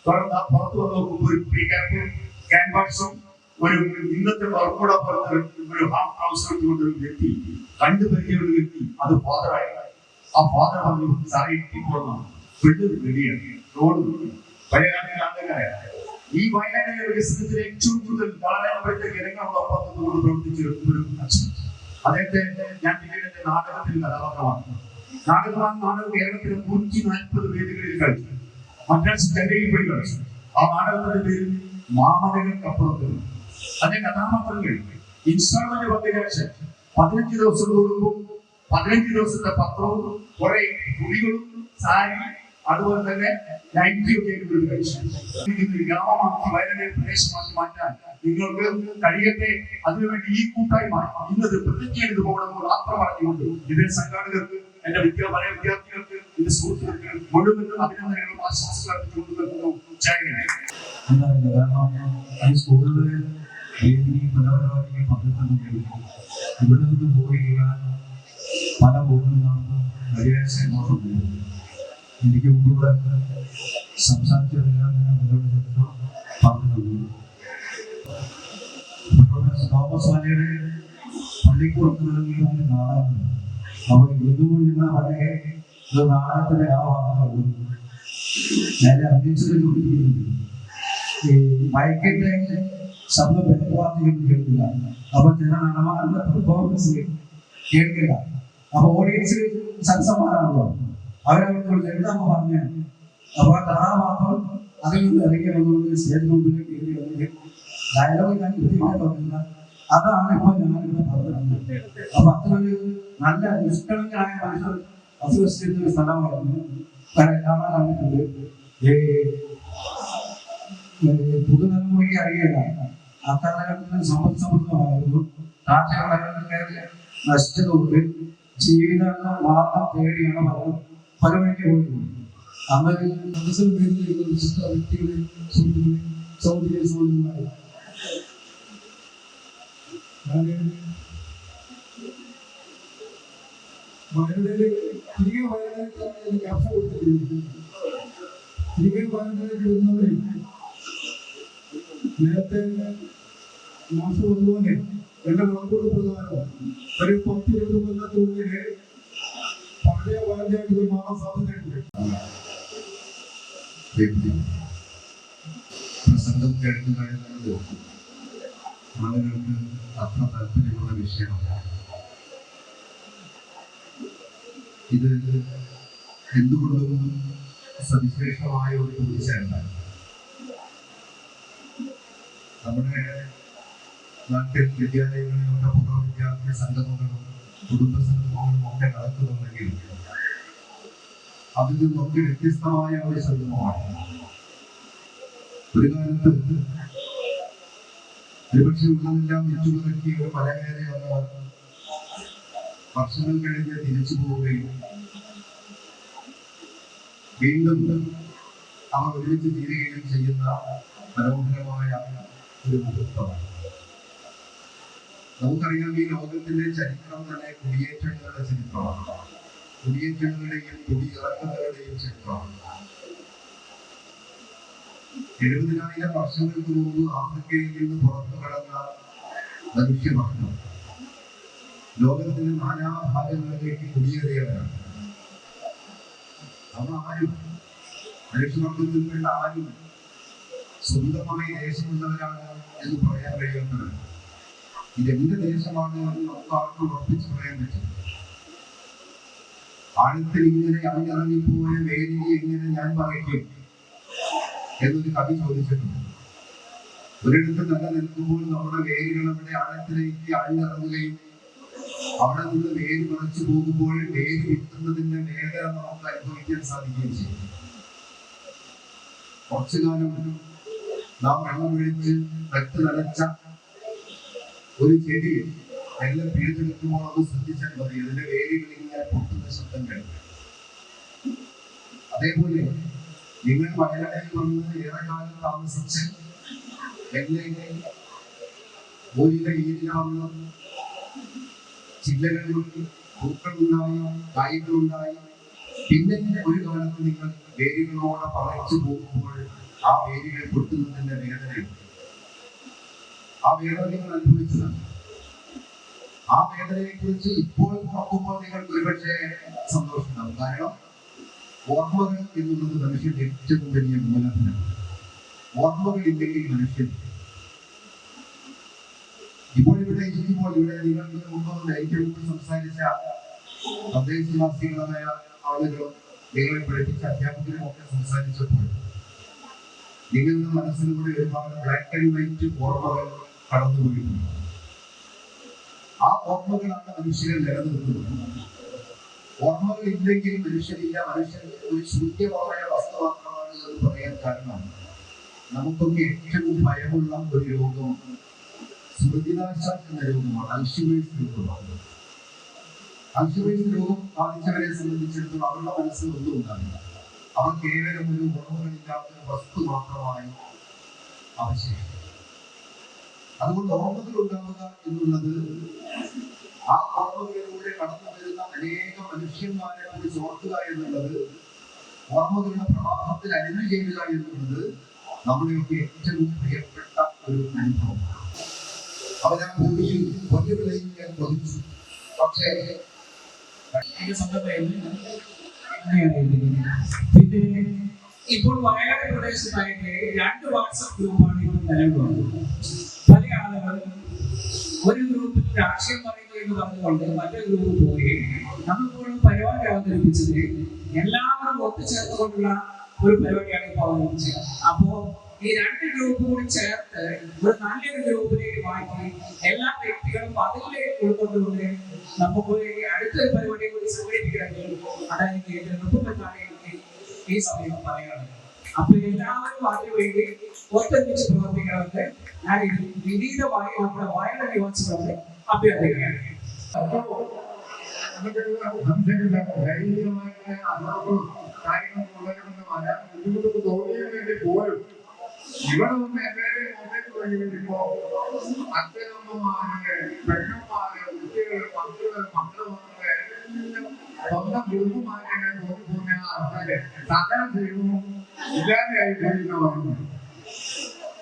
തുറന്ന് പുറത്ത് വന്ന് നോക്കുമ്പോൾ ഒരു പ്രീ ക്യാമ്പും ക്യാൻവാസും ഒരു ഇന്നത്തെ വർക്കൂട പുറത്ത് ഒരു ഹാഫ് ട്രൗസർ കൊണ്ട് ഒരു വ്യക്തി, കണ്ടു പരിചയമുള്ള വ്യക്തി, അത് ഫാദറായി. ആ ഫാദർ പറഞ്ഞു, സാറെ ഇട്ടിപ്പോന്നു വെള്ളി റെഡിയാണ്, റോഡ് പഴയകാല ആളുകളായ ഈ വയനാടിന്റെ വികസനത്തിൽ ഏറ്റവും കൂടുതൽ വളരെ ജനങ്ങളോടൊപ്പം പ്രവർത്തിച്ച ഒരു അച്ഛൻ. അദ്ദേഹത്തെ ഞാൻ പിന്നീട് എന്റെ നാടകത്തിൽ കഥാപാത്രമാണ്. നാടകം കേരളത്തിലെ 140 വേദികളിൽ കളിച്ചു. മദ്രാസ് ചെന്നൈയിൽ പോയി കളിച്ചു. ആ നാടകത്തിന്റെ പേര് മാമലകൾക്കപ്പുറത്ത്. അതിന്റെ കഥാപാത്രങ്ങൾ ഇൻസ്റ്റാൾമെന്റ് വന്നതിന് ശേഷം 15 ദിവസം കൂടുമ്പോൾ 15 ദിവസത്തെ പത്രവും കുറെ തുണികളും സാരി അതുപോലെ തന്നെ ഗ്രാമമാക്കി വയനാട് പ്രദേശമാക്കി മാറ്റാൻ നിങ്ങൾക്ക് കഴിയട്ടെ. അതിനുവേണ്ടി ഈ കൂട്ടായ്മ ഇന്നത് പ്രതിജ്ഞ ചെയ്തു പോകണമെന്ന് മാത്രം പറഞ്ഞുകൊണ്ട് ഇതിന്റെ സംഘാടകർക്ക്, എന്റെ പല വിദ്യാർത്ഥികൾക്ക്, എന്റെ സുഹൃത്തുക്കൾക്ക് മുഴുവൻ അഭിനന്ദനങ്ങളും ആശംസകളും കൊണ്ടുവരുന്നു. കാരണം ഈ സ്കൂളിലെ പുനപരിപാടികൾ പങ്കെടുക്കുന്നുണ്ടെങ്കിൽ ഇവിടെ നിന്ന് പോവുകയുള്ള പല പോകുന്നതാണ് വലിയ സന്തോഷമുണ്ട്. എനിക്ക് മുമ്പൂടെ സംസാരിച്ചതെല്ലാം പറഞ്ഞിട്ടുണ്ട്. തോമസ് വാലയുടെ പള്ളിക്കൂടത്തിൽ നാടകമുണ്ട്. അപ്പോൾ ഇതുകൊണ്ട് നിങ്ങളെ വളരെ ഒരു നാടകത്തിന്റെ ആ ഭാഗത്തുള്ളൂ. നേരെ അന്വേഷിച്ചു കൊണ്ടിരിക്കുന്നുണ്ട്. ഈ മയക്കിന്റെ ശബ്ദം വ്യക്തവാദികൾ കേൾക്കില്ല. അപ്പൊ ചില നടന്മാരുടെ പെർഫോമൻസ് കേൾക്കില്ല. അപ്പൊ ഓഡിയൻസ് സത്സമാരാണല്ലോ, അവരവിടെ എഴുതാൻ പറഞ്ഞ അപ്പൊ ആ കഥാപാത്രം അതിൽ നിന്ന് ഇറങ്ങി വന്നുകൊണ്ട് സ്റ്റേജ് മുമ്പിലേക്ക് കയറി വന്നെങ്കിൽ ഡയലോഗ് ഞാൻ കൃത്യമായി പറഞ്ഞില്ല. അതാണ് ഇപ്പൊ ഞാനിവിടെ പറഞ്ഞത്. അപ്പൊ അത്രയൊരു നല്ല നിഷ്കളങ്കരായ മനുഷ്യർ അസുഖിക്കുന്ന ഒരു സ്ഥലമായിരുന്നു കാണാൻ കണ്ടിട്ടുണ്ട്. പുതുതലമുറയ്ക്ക് അറിയില്ല, അക്കാലഘട്ടത്തിൽ സമ്പദ് സമൃദ്ധമായിരുന്നു. കാർഷിക നശിച്ചതുകൊണ്ട് ജീവിത മാർഗം തേടിയാണ് പല വഴിക്ക് പോയിരുന്നത്. അന്ന് വികസന മേഖലയിലുള്ള വിശിഷ്ട വ്യക്തികളെ, സുഹൃത്തുക്കളെ, സൗദിയെ സൗഹൃദമായി തിരികെ വയനാട്ടിലേക്ക് ക്യാപ്ഷൻ കൊടുത്തിരിക്കുന്നു. തിരികെ വയനാട്ടിലേക്ക് വരുന്നവരെ നേരത്തെ മാസം വന്നുപോലെ എന്റെ വാക്കുകൾ പ്രകാരം ഒരു 10-20 കൊല്ലത്തിനുള്ളിൽ പഴയ വയനാട്ടിൽ മാറാൻ സാധ്യതയുണ്ട്. പ്രസംഗം കേൾക്കുക എന്നത് ആളുകൾക്ക് അത്ര താല്പര്യമുള്ള വിഷയമല്ല. ഇത് എന്തുകൊണ്ടും സവിശേഷമായ ഒരു കൂടിച്ചേരലാണ്. നമ്മുടെ നാട്ടിൽ വിദ്യാലയങ്ങളിലൊക്കെ പൂർവ്വ വിദ്യാർത്ഥി സംഗമങ്ങളും കുടുംബ സംഗമങ്ങളും ഒക്കെ നടക്കുന്നുണ്ടെങ്കിൽ അതിൽ നിന്നൊക്കെ വ്യത്യസ്തമായ ഒരു സംഗമമാണ്. ഒരു കാലത്ത് ഒരുപക്ഷെ ഉള്ളതെല്ലാം വിറ്റുപുറക്കി ഒരു മല കയറി വന്നവർ വർഷങ്ങൾ കഴിഞ്ഞ് തിരിച്ചു പോവുകയും വീണ്ടും അവർ ഒരുമിച്ച് തീരുകയും ചെയ്യുന്ന മനോഹരമായ ഒരു മുഹൂർത്തമാണ്. നമുക്കറിയാം, ഈ ലോകത്തിന്റെ ചരിത്രം തന്നെ കുടിയേറ്റങ്ങളുടെ ചരിത്രമാണ്. കുടിയേറ്റങ്ങളുടെയും കുടിയിറക്കുകളുടെയും ചരിത്രമാണ്. 70,000 വർഷങ്ങൾക്ക് മുമ്പ് ആഫ്രിക്കയിൽ നിന്ന് പുറത്തു കടന്ന മനുഷ്യവർഗം ലോകത്തിന്റെ നാനാഭാഗങ്ങളിലേക്ക് കുടിയേറിയവരാണ്. അവർ ആരും മനുഷ്യവർഗത്തിൽപ്പെട്ട ആരും സ്വന്തമായി ദേശമുള്ളവരാണ് എന്ന് പറയാൻ കഴിയുന്നവർ. ഇതെന്റെ ദേശമാണ് എന്ന് നമുക്ക് ആർക്കും ഉറപ്പിച്ച് പറയാൻ പറ്റും. ആഴത്തിൽ ഇങ്ങനെ അണിയിറങ്ങിപ്പോയ വേദിയെ എങ്ങനെ ഞാൻ പറയും എന്നൊരു കവി ചോദിച്ചിട്ടുണ്ട്. ഒരിടത്ത് നിലനിൽക്കുമ്പോൾ നമ്മുടെ വേരുകൾ അവിടെ ആഴത്തിലേക്ക് അണിയിറങ്ങുകയും അവിടെ നിന്ന് വേര് പറിച്ചു പോകുമ്പോൾ വേര് വിട്ടുന്നതിന്റെ വേദന നമുക്ക് അനുഭവിക്കാൻ സാധിക്കുകയും ചെയ്യും. കുറച്ചു കാലം നാം വെള്ളമൊഴിച്ച് നട്ട് നനച്ച ഒരു ചെടി എല്ലാം പിഴുതെടുക്കുമ്പോൾ അത് ശ്രദ്ധിച്ചാൽ മതി, അതിന്റെ വേരുകൾ ഇങ്ങനെ പൊട്ടുന്ന ശബ്ദം കേൾക്കും. അതേപോലെ നിങ്ങൾ വയനാട്ടിൽ വന്ന് ഏറെ കാലം താമസിച്ച് എല്ലാം ഒരു ഈരില വന്ന് ചില്ലകളുണ്ടായി, പൂക്കളുണ്ടായി, കായ്കളുണ്ടായി, പിന്നെ ഒരു കാലത്ത് നിങ്ങൾ വേരുകളോടെ പറിച്ചു പോകുമ്പോൾ ആ വേരുകൾ പൊട്ടുന്നതിന്റെ വേദനയുണ്ട്. ആ വേദന നിങ്ങൾ അനുഭവിച്ചതാണ്. ആ വേദനയെ കുറിച്ച് ഇപ്പോൾ നോക്കുമ്പോൾ നിങ്ങൾക്ക് ഒരുപക്ഷെ സന്തോഷമുണ്ടാവും. കാരണം ഓർമ്മകൾ എന്നുള്ളത് മനുഷ്യന്റെ ഏറ്റവും വലിയ മൂലധനമാണ്. ഓർമ്മകൾ ഇല്ലെങ്കിൽ മനുഷ്യൻ ഇപ്പോൾ ഇവിടെ ഇരിക്കുമ്പോൾ ഇവിടെ നിങ്ങൾക്ക് മുമ്പ് എനിക്ക് മുമ്പ് സംസാരിച്ച തദ്ദേശവാസികളായ ആളുകളും നിങ്ങളെ പഠിപ്പിച്ച അധ്യാപകരും ഒക്കെ സംസാരിച്ചപ്പോൾ നിങ്ങളുടെ മനസ്സിലൂടെ ഒരുപാട് ബ്ലാക്ക് ആൻഡ് വൈറ്റ് ഓർമ്മകൾ കടന്നുപോയിട്ടുണ്ട്. ആ ഓർമ്മകളാണ് മനുഷ്യരെ നിലനിർത്തുന്നത്. ഓർമ്മകൾ ഇല്ലെങ്കിൽ മനുഷ്യരില്ല. മനുഷ്യൻ ഒരു ശൂന്യമായ വസ്തു മാത്രമാണ് എന്ന് പറയാൻ കാരണം നമുക്കൊക്കെ ഏറ്റവും ഭയമുള്ള ഒരു രോഗം സ്മൃതിനാശം എന്ന രോഗമാണ്. അൽഷിമേഴ്സ് രോഗമാണ്. അൽഷിമേഴ്സ് രോഗം ബാധിച്ചവരെ സംബന്ധിച്ചിടത്തോളം അവരുടെ മനസ്സിൽ ഒന്നും ഉണ്ടാവില്ല. അവർ കേവലം ഒരു ഓർമ്മകളില്ലാത്ത ഒരു വസ്തു മാത്രമായി അവശേഷിക്കും. അതുകൊണ്ട് ഓർമ്മകൾ ഉണ്ടാവുക എന്നുള്ളത് ആ ഓർമ്മകളിലൂടെ കടന്നു വരുന്ന അനേകം മനുഷ്യന്മാരെ കുറിച്ച് ഓർക്കുക എന്നുള്ളത്, ഓർമ്മകളുടെ പ്രവാഹത്തിൽ അലിഞ്ഞു ചെയ്യുക എന്നുള്ളത് നമ്മുടെയൊക്കെ ഏറ്റവും പ്രിയപ്പെട്ട ഒരു അനുഭവമാണ്. അവർ ആ ഭൂമിയിൽ പൊന്നുവിളയും ഞാൻ കൊതിച്ചു. പക്ഷേ പിന്നെ ഇപ്പോൾ വയനാട് പ്രദേശത്തായിട്ട് 2 വാട്സപ്പ് ഗ്രൂപ്പാണ് ഇപ്പോൾ നിലവിലുള്ളത്. പല ആളുകളും ഒരു ഗ്രൂപ്പിൽ രാഷ്ട്രീയം പറയുന്നു എന്ന് പറഞ്ഞുകൊണ്ട് മറ്റൊരു ഗ്രൂപ്പ് പോവുകയും നമ്മളിപ്പോൾ പരിപാടി അവതരിപ്പിച്ചത് എല്ലാവരും ഒത്തുചേർന്നുകൊണ്ടുള്ള ഒരു പരിപാടിയാണ് ഇപ്പോൾ അവതരിപ്പിച്ചത്. അപ്പോ ഈ 2 ഗ്രൂപ്പ് കൂടി ചേർത്ത് ഒരു നല്ലൊരു ഗ്രൂപ്പിലേക്ക് മാറ്റി എല്ലാ വ്യക്തികളും അതിലേക്ക് ഉൾക്കൊണ്ടുകൊണ്ട് നമുക്ക് അടുത്തൊരു പരിപാടിയെ കൂടി സംഘടിപ്പിക്കണമെങ്കിൽ അതായത് 30 ഈ സമയം പറയാനുള്ളത്. അപ്പൊ എല്ലാവരും അതിനുവേണ്ടി ഒത്തൊരുമിച്ച് പ്രവർത്തിക്കണമെന്ന് ഞാൻ ഇതിൽ വിനീതമായി നമ്മുടെ വയനാട് നിവാസികളോട് അഭ്യർത്ഥിക്കുകയാണ്. ഇവിടെ ഒന്ന് എല്ലാവരും മുന്നേറ്റ് കഴിഞ്ഞിപ്പോ അച്ഛനമ്മമാര്, പെണ്ണന്മാര്, കുട്ടികള്, മക്കള് സ്വന്തം കുടുംബമാരെ നോക്കിപ്പോകുന്ന ആൾക്കാര് സകല ദൈവവും ഇല്ലാതെയായി പോയിരുന്ന പറഞ്ഞു.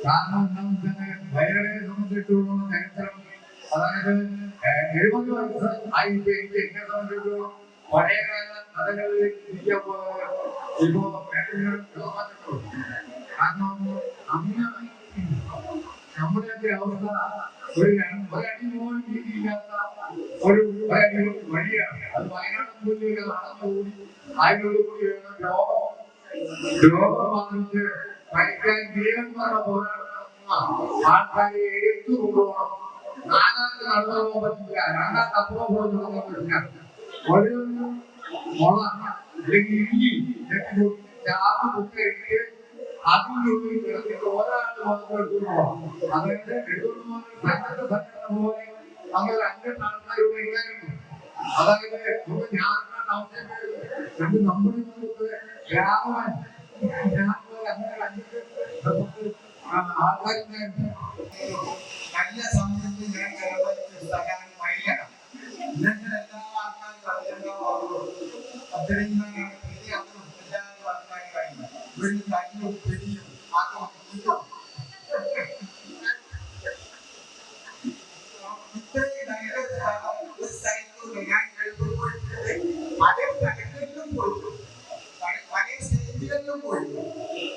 കാരണം എന്താണെന്ന് വെച്ചാൽ വയനാടിനെ സംബന്ധിച്ചിടത്തോളം ചരിത്രം, അതായത് 70 വയസ്സ് ആയിപ്പോ എനിക്ക് എന്നെ സംബന്ധിച്ചിടത്തോളം പഴയകാല കഥകളിൽ ഇപ്പോ കാരണം അന്ന് നമ്മുടെയൊക്കെ അവസ്ഥ ഒരടി പോലും വീതിയില്ലാത്ത ഒരു വഴിയാണ്. അത് വയനാട് മുന്നിൽ നടന്നുകൂടി അതിനോടുകൂടി രോഗം ബാധിച്ച് മരിക്കാൻ ജീവന്മാരുടെ പോരാടുന്ന ആൾക്കാരെ എടുത്തു കൊണ്ടുപോകണം. നാലാൾക്ക് നടന്നു പോകാൻ പറ്റില്ല, രണ്ടാൾക്ക് അപ്പുറം പോകാൻ പറ്റില്ല. ഒരു മുള അല്ലെങ്കിൽ ഇഞ്ചി ചാപ്പ് കുത്തിയിട്ട് അതിനുള്ളിൽ കിടന്നിട്ട് ഒരാൾ മാത്രം എടുത്തുകൊണ്ട് പോകാം. അതായത് എടുത്തുകൊണ്ട് സംഘടന പോലെ അങ്ങനെ 5 ആൾക്കാരുടെ ഇല്ലായിരുന്നു. അതായത് ഞാൻ അവസ്ഥ നമ്മുടെ രാഘവൻ ആൾക്കാരുണ്ടായിരുന്നു. നല്ല സമയത്ത് ഞാൻ ചെലവഴിച്ച സ്ഥലം വൈകണം. ഇന്നത്തെ എല്ലാ ആൾക്കാരും അറിയാവുന്ന അത്രയും പെരിയ അതും എല്ലാവരും ആൾക്കാർ കഴിഞ്ഞു. ഒരു കല്ലും പെരിയും അതും ഇതും ഇത്രയും നല്ല സ്ഥലം ഒരു സ്ഥലത്തും ഞാൻ പോയിട്ടുണ്ട്. അതേ സ്ഥലങ്ങളിലും പോയിട്ടു, പല സ്റ്റേറ്റുകളിലും പോയിട്ടു.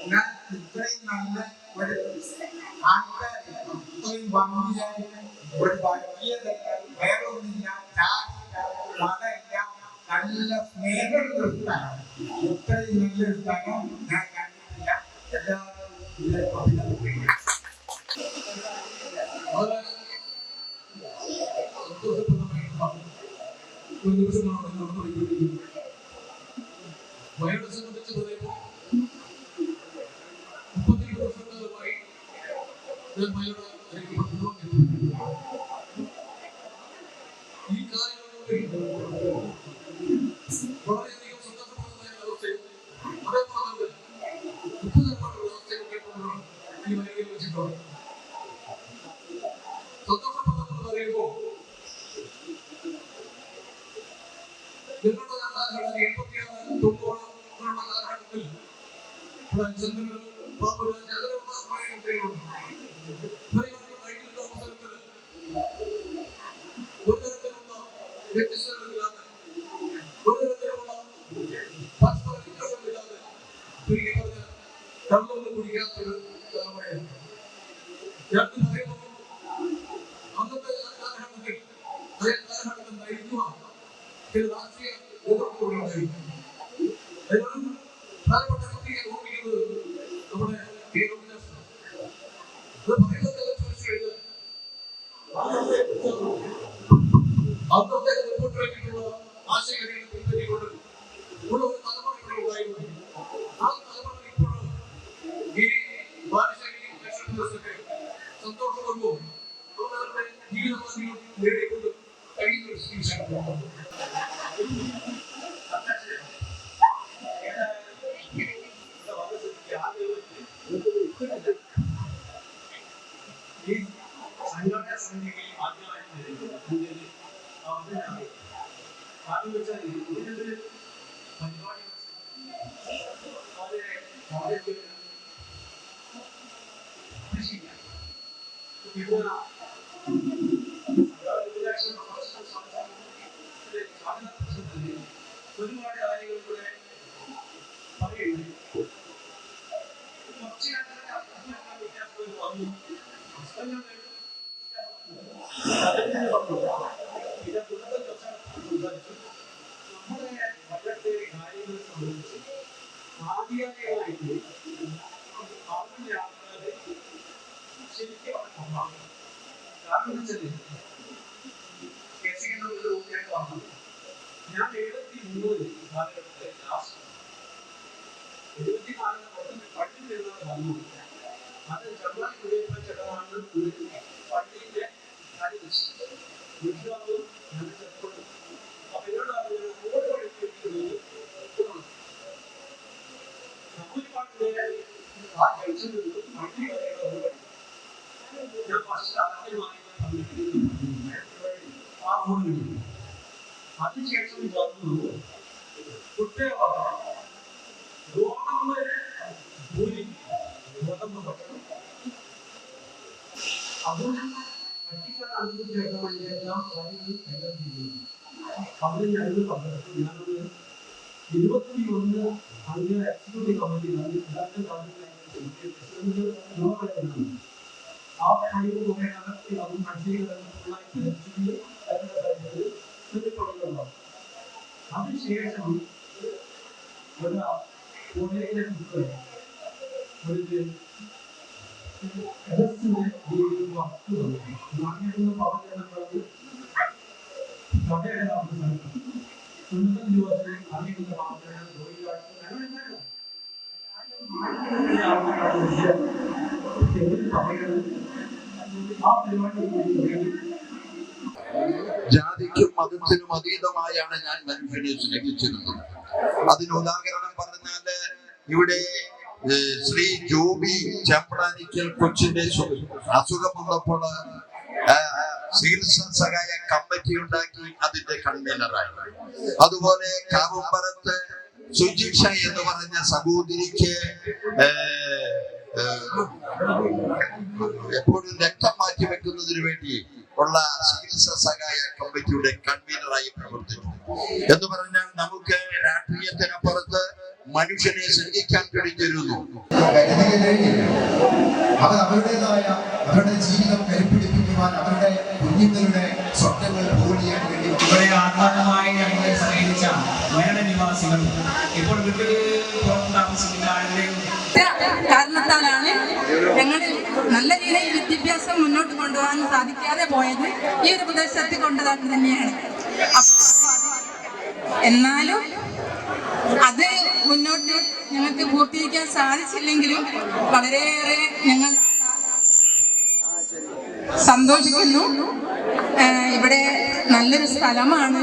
എന്നാൽ ഇത്രയും നല്ല ഒരു ആൾക്കാർ അത്രയും ഭംഗിയായി ഒരു വർഗീയതല്ല, വേറെ ഒന്നില്ല, ജാതിയില്ല, മതമില്ല, നല്ല സ്നേഹമുള്ള ഒരു സ്ഥലം. ഇത്രയും നല്ലൊരു സ്ഥലം ഞാൻ കണ്ടിട്ടില്ല. എല്ലാവരും ഇതിനെ അഭിനന്ദിക്കുന്നു. വളരെ സന്തോഷപ്രദമായിട്ടുള്ള ഒരു ദിവസമാണ് നടന്നുകൊണ്ടിരിക്കുന്നത്. വയനാട് സംബന്ധിച്ച് പറയുമ്പോൾ 32 വർഷക്കാലമായി ഞാൻ വയനാട് അറിയപ്പെടുന്നു. ഈ കാലയളവിൽ വളരെയധികം സന്തോഷപ്രദമായ അവസ്ഥയും അതേപോലെ ദുഃഖകരമായിട്ടുള്ള അവസ്ഥയും കേൾക്കുമ്പോഴാണ് ഈ വയനാട്ടിൽ വെച്ചിട്ടുള്ളത്. സന്തോഷപ്രദമെന്ന് പറയുമ്പോൾ നിങ്ങളുടെ കാലഘട്ടത്തിൽ 86-90 കാലഘട്ടത്തിൽ ചന്ദ്രൻ ബാബുരാജ് അങ്ങനെയുള്ള കുറേ കുട്ടികളുണ്ട്. ഇവരെയൊക്കെ അവസരത്തിൽ ഒരു തരത്തിലുള്ള വ്യത്യസ്തതകളില്ലാതെ, ഒരു തരത്തിലുള്ള പരസ്പര വ്യത്യാസങ്ങളില്ലാതെ ചുരുക്കി പറഞ്ഞ കള്ളൊന്നും കുടിക്കാത്തൊരു തലമുറയാണ്. ഞാൻ പറയുമ്പോൾ അന്നത്തെ കാലഘട്ടത്തിൽ അതേ കാലഘട്ടത്തിൽ നയിക്കുവാൻ ചില രാഷ്ട്രീയ നേതൃത്വങ്ങളുണ്ടായിരുന്നു. അതിനൊരു പ്രധാനപ്പെട്ട വ്യക്തിയെ ഓർമ്മിക്കുന്നത് നമ്മുടെ കേരളത്തിലാണ്. അത് പറയുന്നത് ചോദിച്ചു കഴിഞ്ഞാൽ അന്നത്തെ റിപ്പോർട്ടിലേക്കുള്ള ആശയങ്ങളെ പിൻപറ്റിക്കൊണ്ട് ഉള്ള ഒരു തലമുറ ഇവിടെ ഉണ്ടായിരുന്നു. ആ തലമുറ ഇപ്പോഴും ഈ ബാലുശ്ശേരി ലക്ഷ്മി ദിവസത്തെ സന്തോഷപൂർവ്വം അവരുടെ ജീവിതമാർഗ്ഗം നേടിക്കൊണ്ട് കഴിയുന്ന ഒരു സ്ഥിതിയാണ്. ഈ സംഘടനാ സമിതിയിൽ ആദ്യമായിട്ട് കാരണം വെച്ചാൽ ഇതിനൊരു പരിപാടി ഒരുപാട് കാര്യങ്ങൾ കൂടെ പറയുന്നു. കുറച്ച് വ്യത്യാസം വന്നു. നമ്മുടെ മറ്റത്തെ കാര്യങ്ങളെ സംബന്ധിച്ച് ആധികാരികമായിട്ട് പറഞ്ഞ ആൾക്കാരെ ശരിക്കും ഒന്നാണ്. കാരണം എന്താ വെച്ചാൽ കേസിക്കുന്ന ഒരു ഓക്കെയായിട്ട് വന്നത് ഞാൻ 73 കാലഘട്ടത്തിലെ ലാസ്റ്റ് 74 പള്ളി വരുന്നത് വന്നു. അത് ചെറുതായി കുടിയേറ്റമാണ് പള്ളിയിലെ വീട്ടിലാവും ഞാൻ ചെറുപ്പം. അപ്പൊ എന്നോട് ഓട് പഠിപ്പിക്കുന്നത് നമ്മളിപ്പാട്ടിന്റെ ആ ജംഗ്ഷനിൽ നിന്ന് പള്ളി വരെയുള്ള ഞാൻ ഫസ്റ്റ് ആദ്യമായി ആ ഓട് കഴിഞ്ഞു. അതിനുശേഷം വന്നു കുട്ടികളാണ് ഗോതമ്പ് ഭൂരി ഗോതമ്പ് ഭക്ഷണം അതും പറ്റിക്കാൻ അനുഭവിച്ചെല്ലാം കാര്യങ്ങൾ കൈകാര്യം ചെയ്യുന്നു. അവിടെ ഞങ്ങൾ പങ്കെടുത്തു. ഞാനത് 21 അംഗ എക്സിക്യൂട്ടീവ് കമ്മിറ്റിയിലാണ് എല്ലാവരും ആ കഴിവ് കുറെ കാലത്തിൽ അതും പരിശീലനങ്ങളുണ്ടായി. അതിനുശേഷം ഒരു കോളേജിലെ കുട്ടികൾ ഒരു വസ്തു നാണ്യങ്ങൾ പറഞ്ഞത് കഥയുടെ അവസാനം 90 ദിവസത്തിൽ അറിയുന്ന വാർത്തകൾ ആ പരിപാടി ജാതിക്കും മതത്തിനും അതീതമായാണ് ഞാൻ മനുഷ്യനെ സ്നേഹിച്ചിരുന്നത്. അതിന് ഉദാഹരണം പറഞ്ഞാല് ഇവിടെ ശ്രീ ജോബി ചെമ്പ്രാനിക്കൽ കൊച്ചിന്റെ അസുഖം വന്നപ്പോൾ ചികിത്സാ സഹായ കമ്മിറ്റി ഉണ്ടാക്കി അതിന്റെ കൺവീനറായി. അതുപോലെ കാവുംപുറത്ത് സുജിക്ഷ എന്ന് പറഞ്ഞ സഹോദരിക്ക് എപ്പോഴും രക്തം മാറ്റി വെക്കുന്നതിന് വേണ്ടി ഉള്ള ചികിത്സാ സഹായ കമ്മിറ്റിയുടെ കൺവീനറായി പ്രവർത്തിച്ചു. എന്ന് പറഞ്ഞാൽ നമുക്ക് രാഷ്ട്രീയത്തിനപ്പുറത്ത് മനുഷ്യനെ സൃഷ്ടിക്കാൻ കഴിഞ്ഞിരുന്നു. അവർ അവരുടെ ജീവിതം കരുപ്പിടിപ്പിക്കുവാൻ, അവരുടെ കുഞ്ഞുങ്ങളുടെ സ്വപ്നങ്ങൾ പൂർണ്ണിയാൻ വേണ്ടി ഇവിടെ ആത്മാർത്ഥമായി ഞങ്ങളെ സഹകരിച്ച വയനാട് നിവാസികൾ ഇപ്പോൾ വീട്ടിൽ പുറത്ത് താമസിക്കുന്ന ആളുകളെയും കാരണത്താലാണ് ഞങ്ങൾ നല്ല രീതിയിൽ വിദ്യാഭ്യാസം മുന്നോട്ട് കൊണ്ടുപോകാൻ സാധിക്കാതെ പോയത് ഈ ഒരു പ്രദേശത്ത് കൊണ്ടതാണ് തന്നെയാണ്. എന്നാലും അത് മുന്നോട്ട് ഞങ്ങൾക്ക് പൂർത്തീകരിക്കാൻ സാധിച്ചില്ലെങ്കിലും വളരെയേറെ ഞങ്ങൾ സന്തോഷിക്കുന്നു. ഇവിടെ നല്ലൊരു സ്ഥലമാണ്.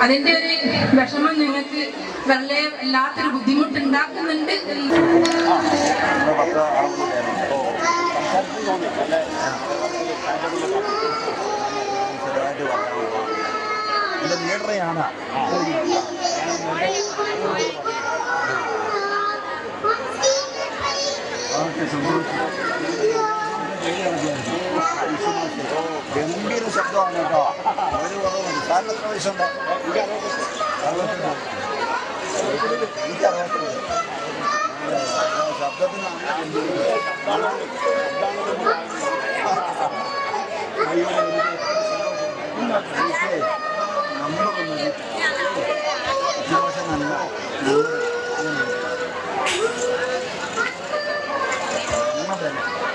അതിൻ്റെ ഒരു വിഷമം ഞങ്ങൾക്ക് വളരെ വല്ലാത്തൊരു ബുദ്ധിമുട്ടുണ്ടാക്കുന്നുണ്ട്. ഗംഭീര ശബ്ദമാണ് കേട്ടോ. ഒരു കുറവുണ്ട്. സാറിന് എത്ര വയസ്സുണ്ട്? ശബ്ദത്തിനാണ്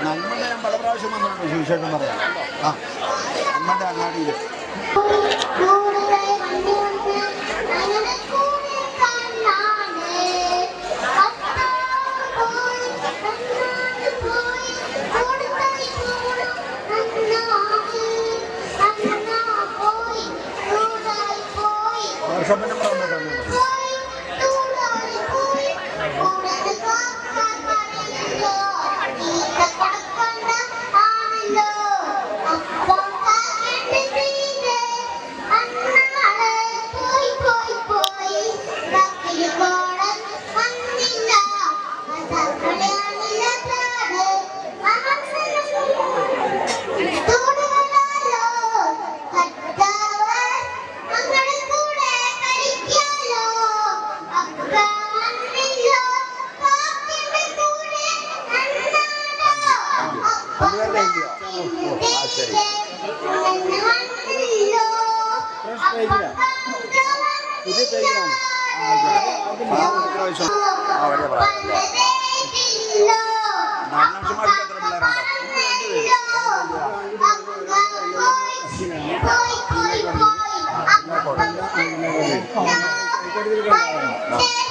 നന്മയുടെ ഞാൻ പല പ്രാവശ്യം വന്നിട്ടുണ്ട് സുവിശേഷം പറയാം. നന്മയുടെ അങ്ങാടിയിൽ വർഷപ്പിന്റെ പറഞ്ഞിട്ടുണ്ട്.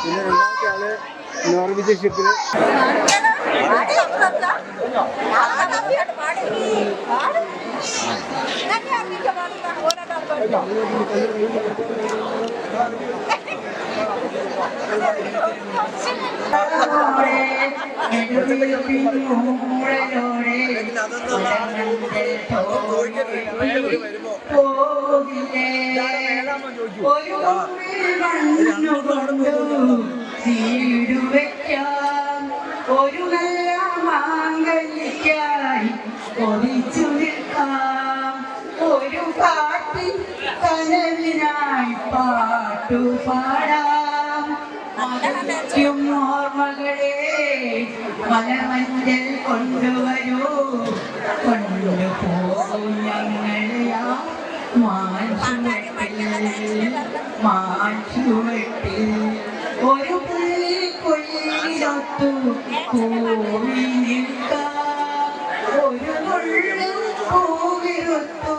പിന്നെ രണ്ടാമത്തെ ആള് നോർവിച്ച് ഷിപ്പിൽ ഒരു നല്ല മാംഗല്യക്കായി ഒളിച്ചു നിൽക്കാം. ഒരു പാട്ടിൻ കനവിനായി പാട്ടു പാടാം. മകനും ഓർമ്മകളെ മലമഞ്ചൽ കൊണ്ടുവരൂ, കൊണ്ടുപോകും ഞങ്ങളെയാ മാറ്റുവെട്ടിൽ ഒരു കൊയ്യിലൊത്തു പൂവി നിൽക്കാം. ഒരു നുള്ളു പൂവിരുത്തു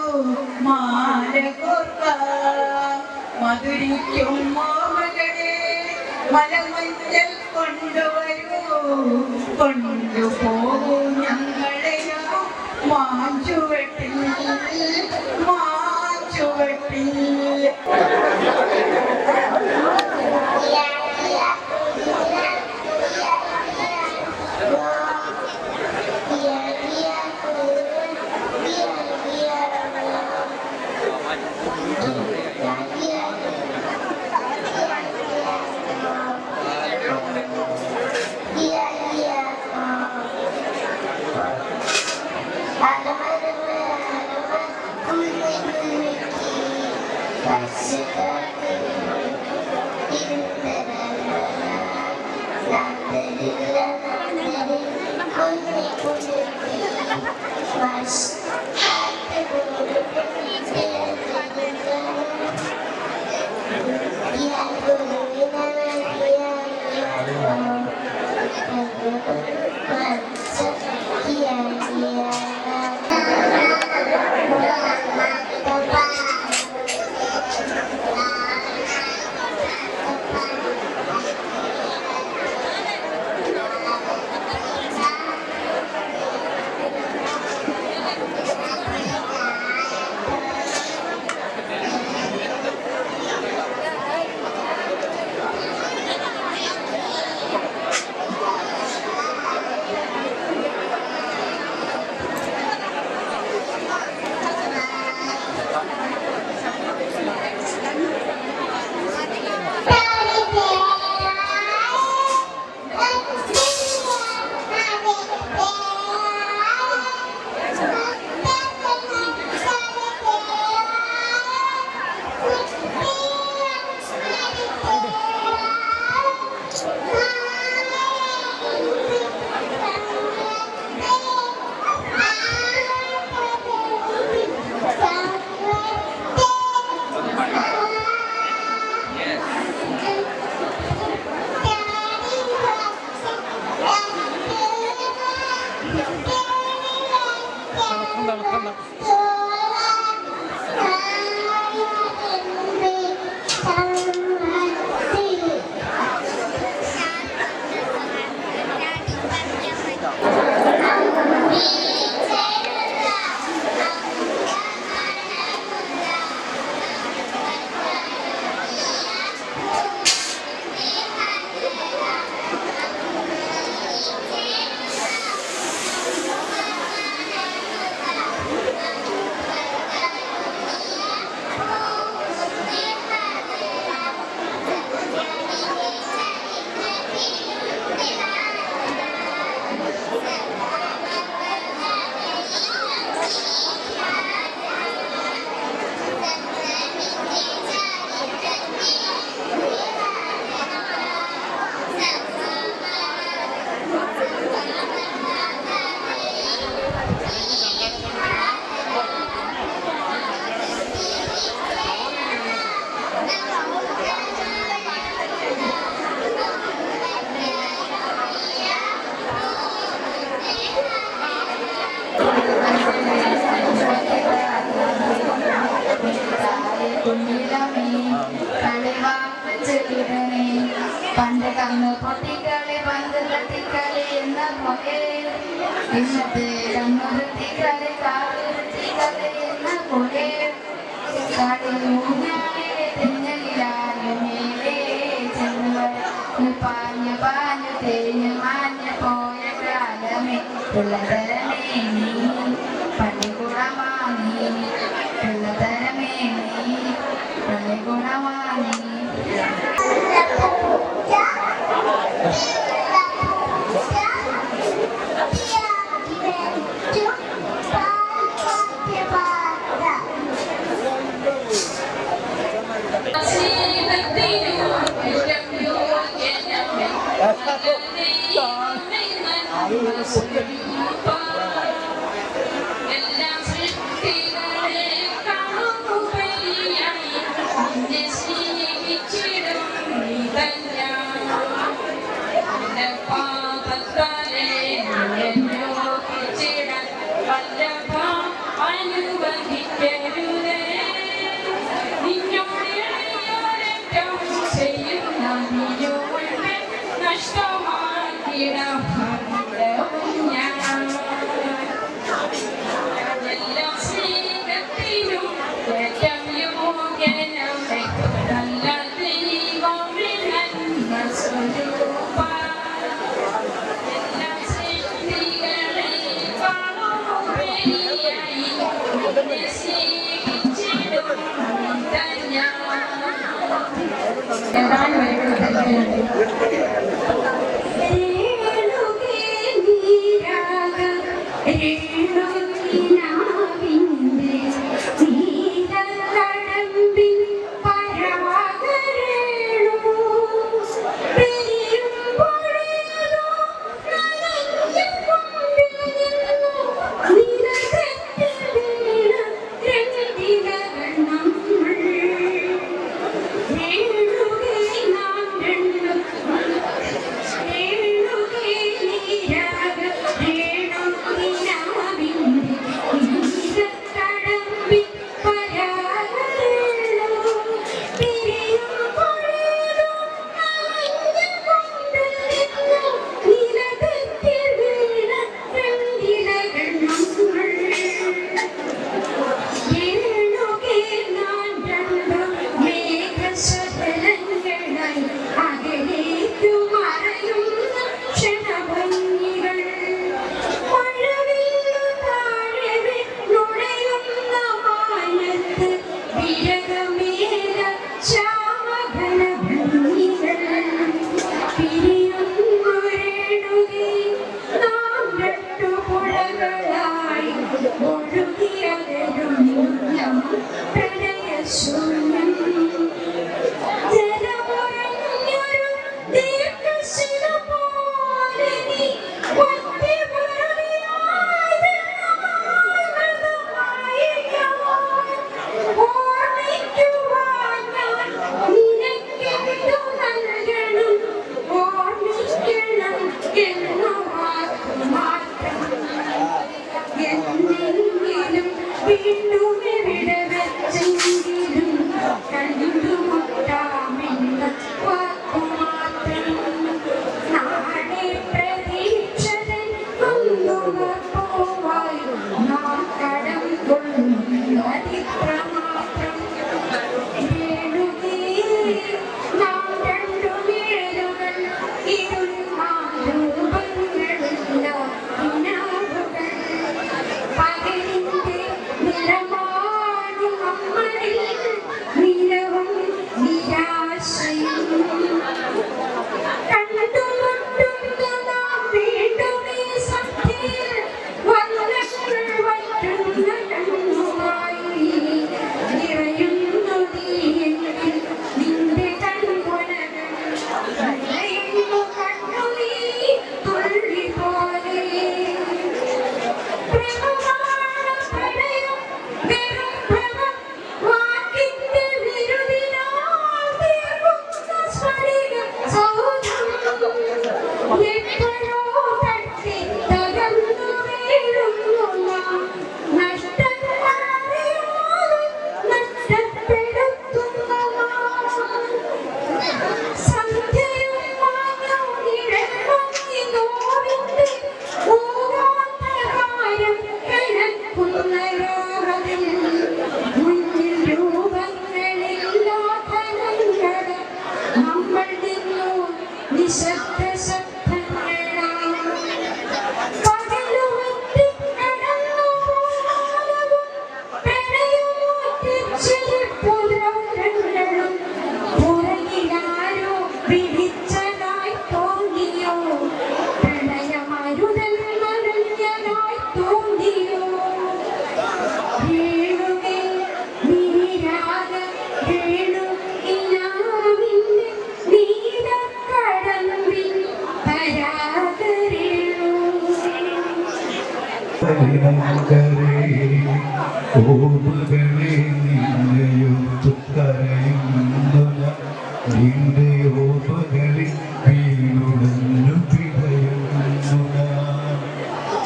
മാല കോർക്കാം. മധുരിക്കും ഓർമ്മകളെ മലമഞ്ചൽ കൊണ്ടുവരൂ, കൊണ്ടുപോകൂ ഞങ്ങളെയോ മാറ്റുവെട്ടിൽ മാറ്റുവെട്ടിൽ. പണ്ട് കണ്ണ് പൊട്ടിക്കളി പന്ത് തട്ടിക്കളി എന്ന പോലെ ഇന്നത്തെ കണ്ണുരുത്തിക്കളി കാതുരുത്തിക്കളി എന്ന പോലെ കളിയൂഞ്ഞാലിലെ തെന്നലിലാലുമേലേ ചെന്ന് പാഞ്ഞു പാഞ്ഞു തേഞ്ഞു മാഞ്ഞു പോയ കാലമേ പിള്ളതരമേ നീ പള്ളിക്കുടമാണി പിള്ളതരമേ നീ പള്ളിക്കുടമാണി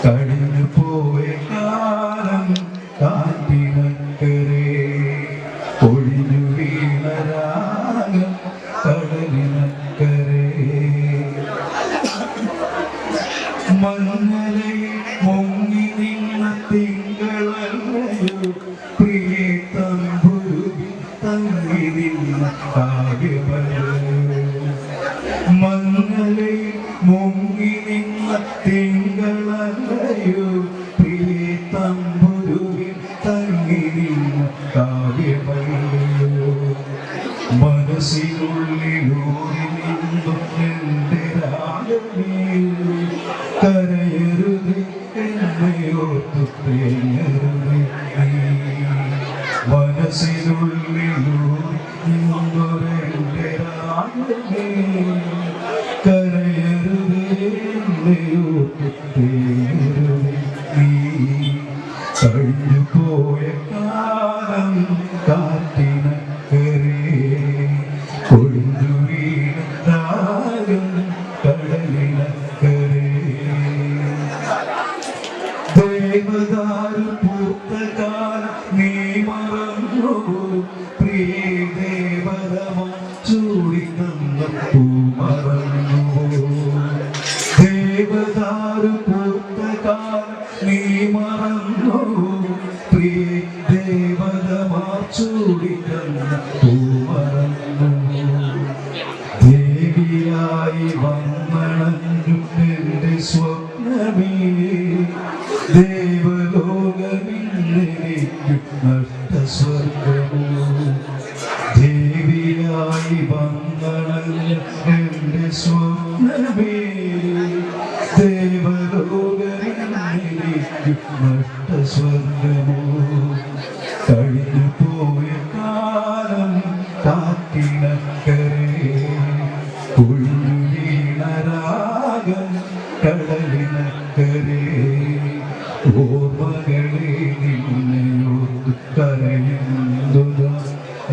കഴിഞ്ഞു പോയ കാലം കാറ്റിനക്കരെ ഒഴിഞ്ഞു വീണ രാഗം കടലിനക്കരെ മഞ്ഞലയിൽ മുങ്ങി നിന്ന തിങ്കളല്ലയോ പ്രിയേ തമ്പുരുവി തങ്ങി നിന്ന കാവ്യമല്ലോ മഞ്ഞലയിൽ മുങ്ങി നിന്ന തിങ്കളല്ലയോ പ്രിയേ തമ്പുരുവി തങ്ങി നിന്ന കാവ്യമല്ലോ മനസ്സിനുള്ളിലൂറി നിന്നു എന്റെ രാഗമേ കരയരുത് എന്നയോർത്തു തേങ്ങരുത് മനസ്സിനുള്ളിലൂറി നിന്നൊരെന്റെ രാഗമേ കരയരുത് എന്നയോർത്തു തേങ്ങരുത് കഴിഞ്ഞു പോയ കാലം കാറ്റിനക്കരെ കൊഴിഞ്ഞു വീണ രാഗം കടലിനക്കരെ ദേവദാരു പൂത്ത കാലം നീ മറന്നു പ്രിയേ ദേവതമ ചൂടി തന്ന പൂ മറന്നു ദേവദാരു പൂത്ത കാലം നീ മറന്നു പ്രിയേ ദേവതമ ചൂടി തന്ന പൂ മറന്നു ദേവിയായി വന്നണഞ്ഞു എന്റെ സ്വപ്നമേ ദേവലോകമിന്നെനിക്കു നഷ്ടസ്വർഗമോ ദേവിയായി വന്നണഞ്ഞു എന്റെ സ്വപ്നമേ ദേവലോകമിന്നെനിക്കു നഷ്ടസ്വർഗമോ കഴിഞ്ഞു പോയ കാലം കാറ്റിനക്കരെ ഒഴിഞ്ഞു വീണ രാഗം കടലിനക്കരെ ഓർമ്മകളെ നിന്നെയോർത്ത് കരയുന്നതാ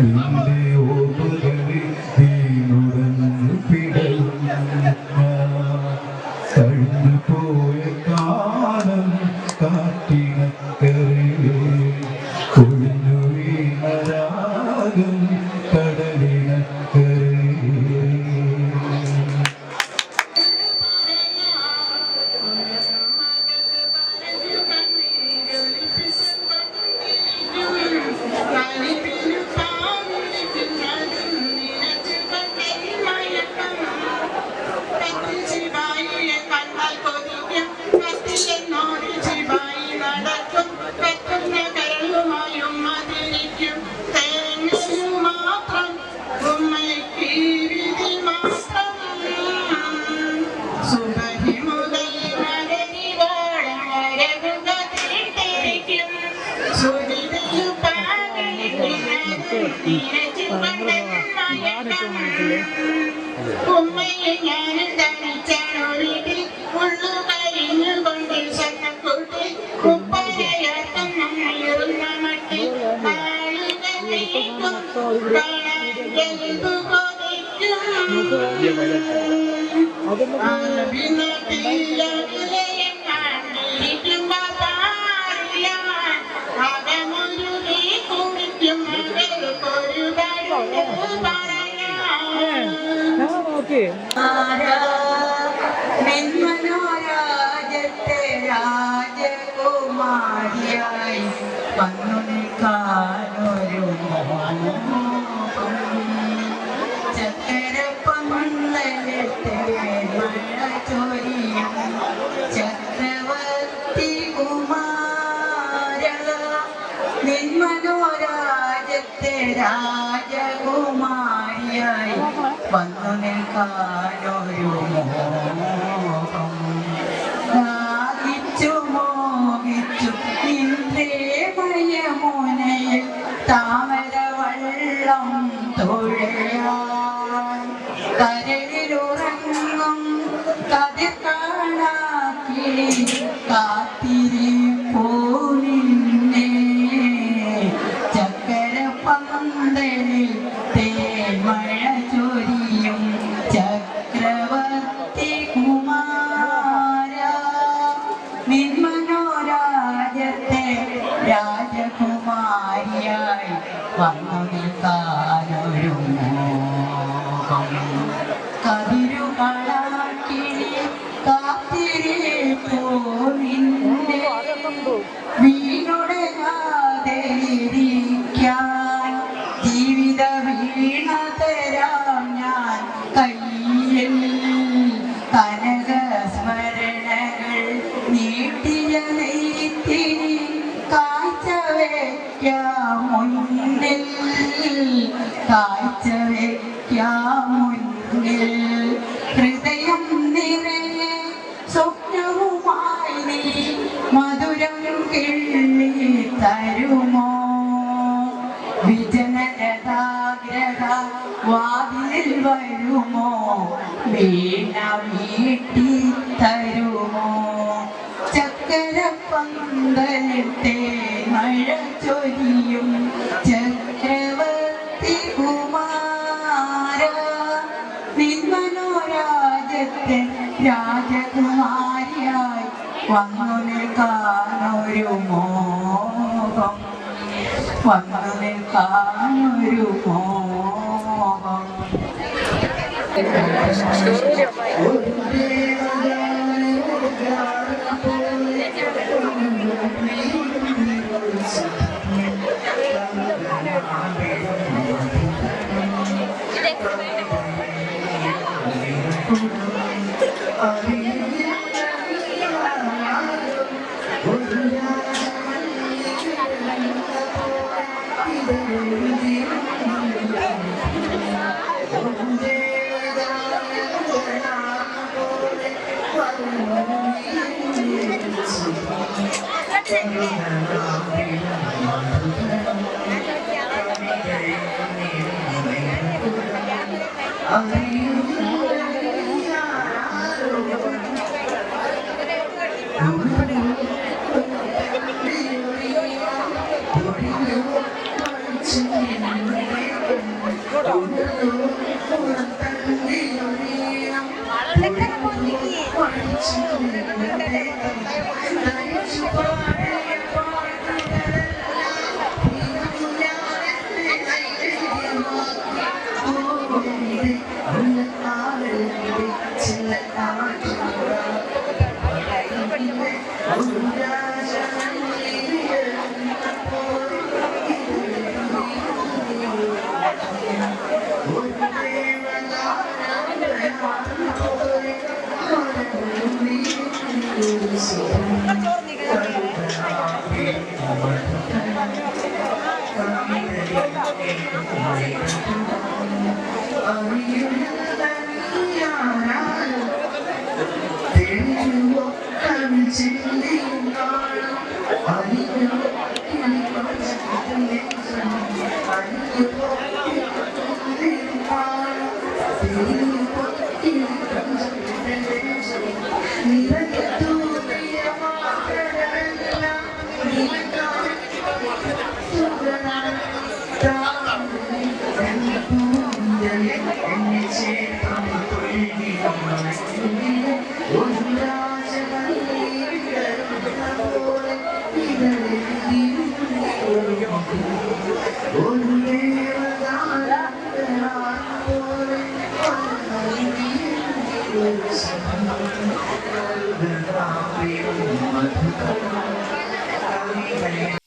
നിന്റെ ഓർമ്മകളെ വീണുടഞ്ഞു പിടയുന്ന കഴിഞ്ഞു പോയ കാലം കാറ്റിനക്കരെ ഒഴിഞ്ഞു വീണ രാഗം കടലിനക്കരെ ഉമ്മയെ ഞാനും തനിച്ചാണോ വീട്ടിൽ ഉള്ളു കഴിഞ്ഞു കൊണ്ട് സ്വന്തക്കൂട്ടിൽ ഉപ്പയാട്ടം നമ്മളുന്ന മട്ടിൽ ആളുകൾ നീക്കും കാണാൻ എൽബു കൊതിക്കും വിലയം കണ്ടിരിക്കുമ്പോ പാറിയാൻ അകമൊരുകി കുടിക്കും ഒരുപാട് മനോരാജത്തെ രാജകുമാരിയായി വന്നു നിൽക്കാനൊരു ചക്കരപ്പന്തലത്തെ മഴ ചൊരിയും ചക്രവർത്തി കുമാര നിന്മനോരാജത്തെ രാജകുമാരിയായി വന്നു നിൽക്കാനൊരു മോഹം ദാഹിച്ചു മോഹിച്ചു നിന്നേമയമോനയിൽ താമര വള്ളം തുഴയാൻ കരളിലുറങ്ങും കതിർ കാണാക്കിളി കാത്തിരിപ്പൂ നിന്നെ ചക്കരപ്പന്തലിൽ തേന്മഴ ചൊരിയും ചക്രവർത്തി കുമാര നിന്മനോരാജത്തെ രാജകുമാരിയായി വന്നു നിൽക്കാനൊരു മോഹം കതിരുകളാക്കിളി കാത്തിരിപ്പൂ നിന്നെ വീണുടയാതിരിക്കാൻ ജീവിത വീണ തരാം ഞാൻ കയ്യിൽ കനക സ്മരണകൾ നീട്ടിയ നെയ്ത്തിരി കാഴ്ച വയ്ക്കാം മുന്നിൽ കാഴ്ച വയ്ക്കാം മുന്നിൽ ഹൃദയം നിറയെ സ്വപ്നവുമായി നീ മധുരം കിള്ളി തരുമോ വിജനലതാഗ്രഹ വാതിലിൽ വരുമോ വീണ വീട്ടി തരുമോ ചക്കരപ്പന്തലിത്തെ മഴ ചൊരിയും ചക്രവർത്തി കുമാര നിന്മനോരാജത്തെ രാജകുമാരിയായി വന്നു നിൽക്കാനൊരു മോഹം വന്നു നിൽക്കാനൊരു മോഹം Thank you.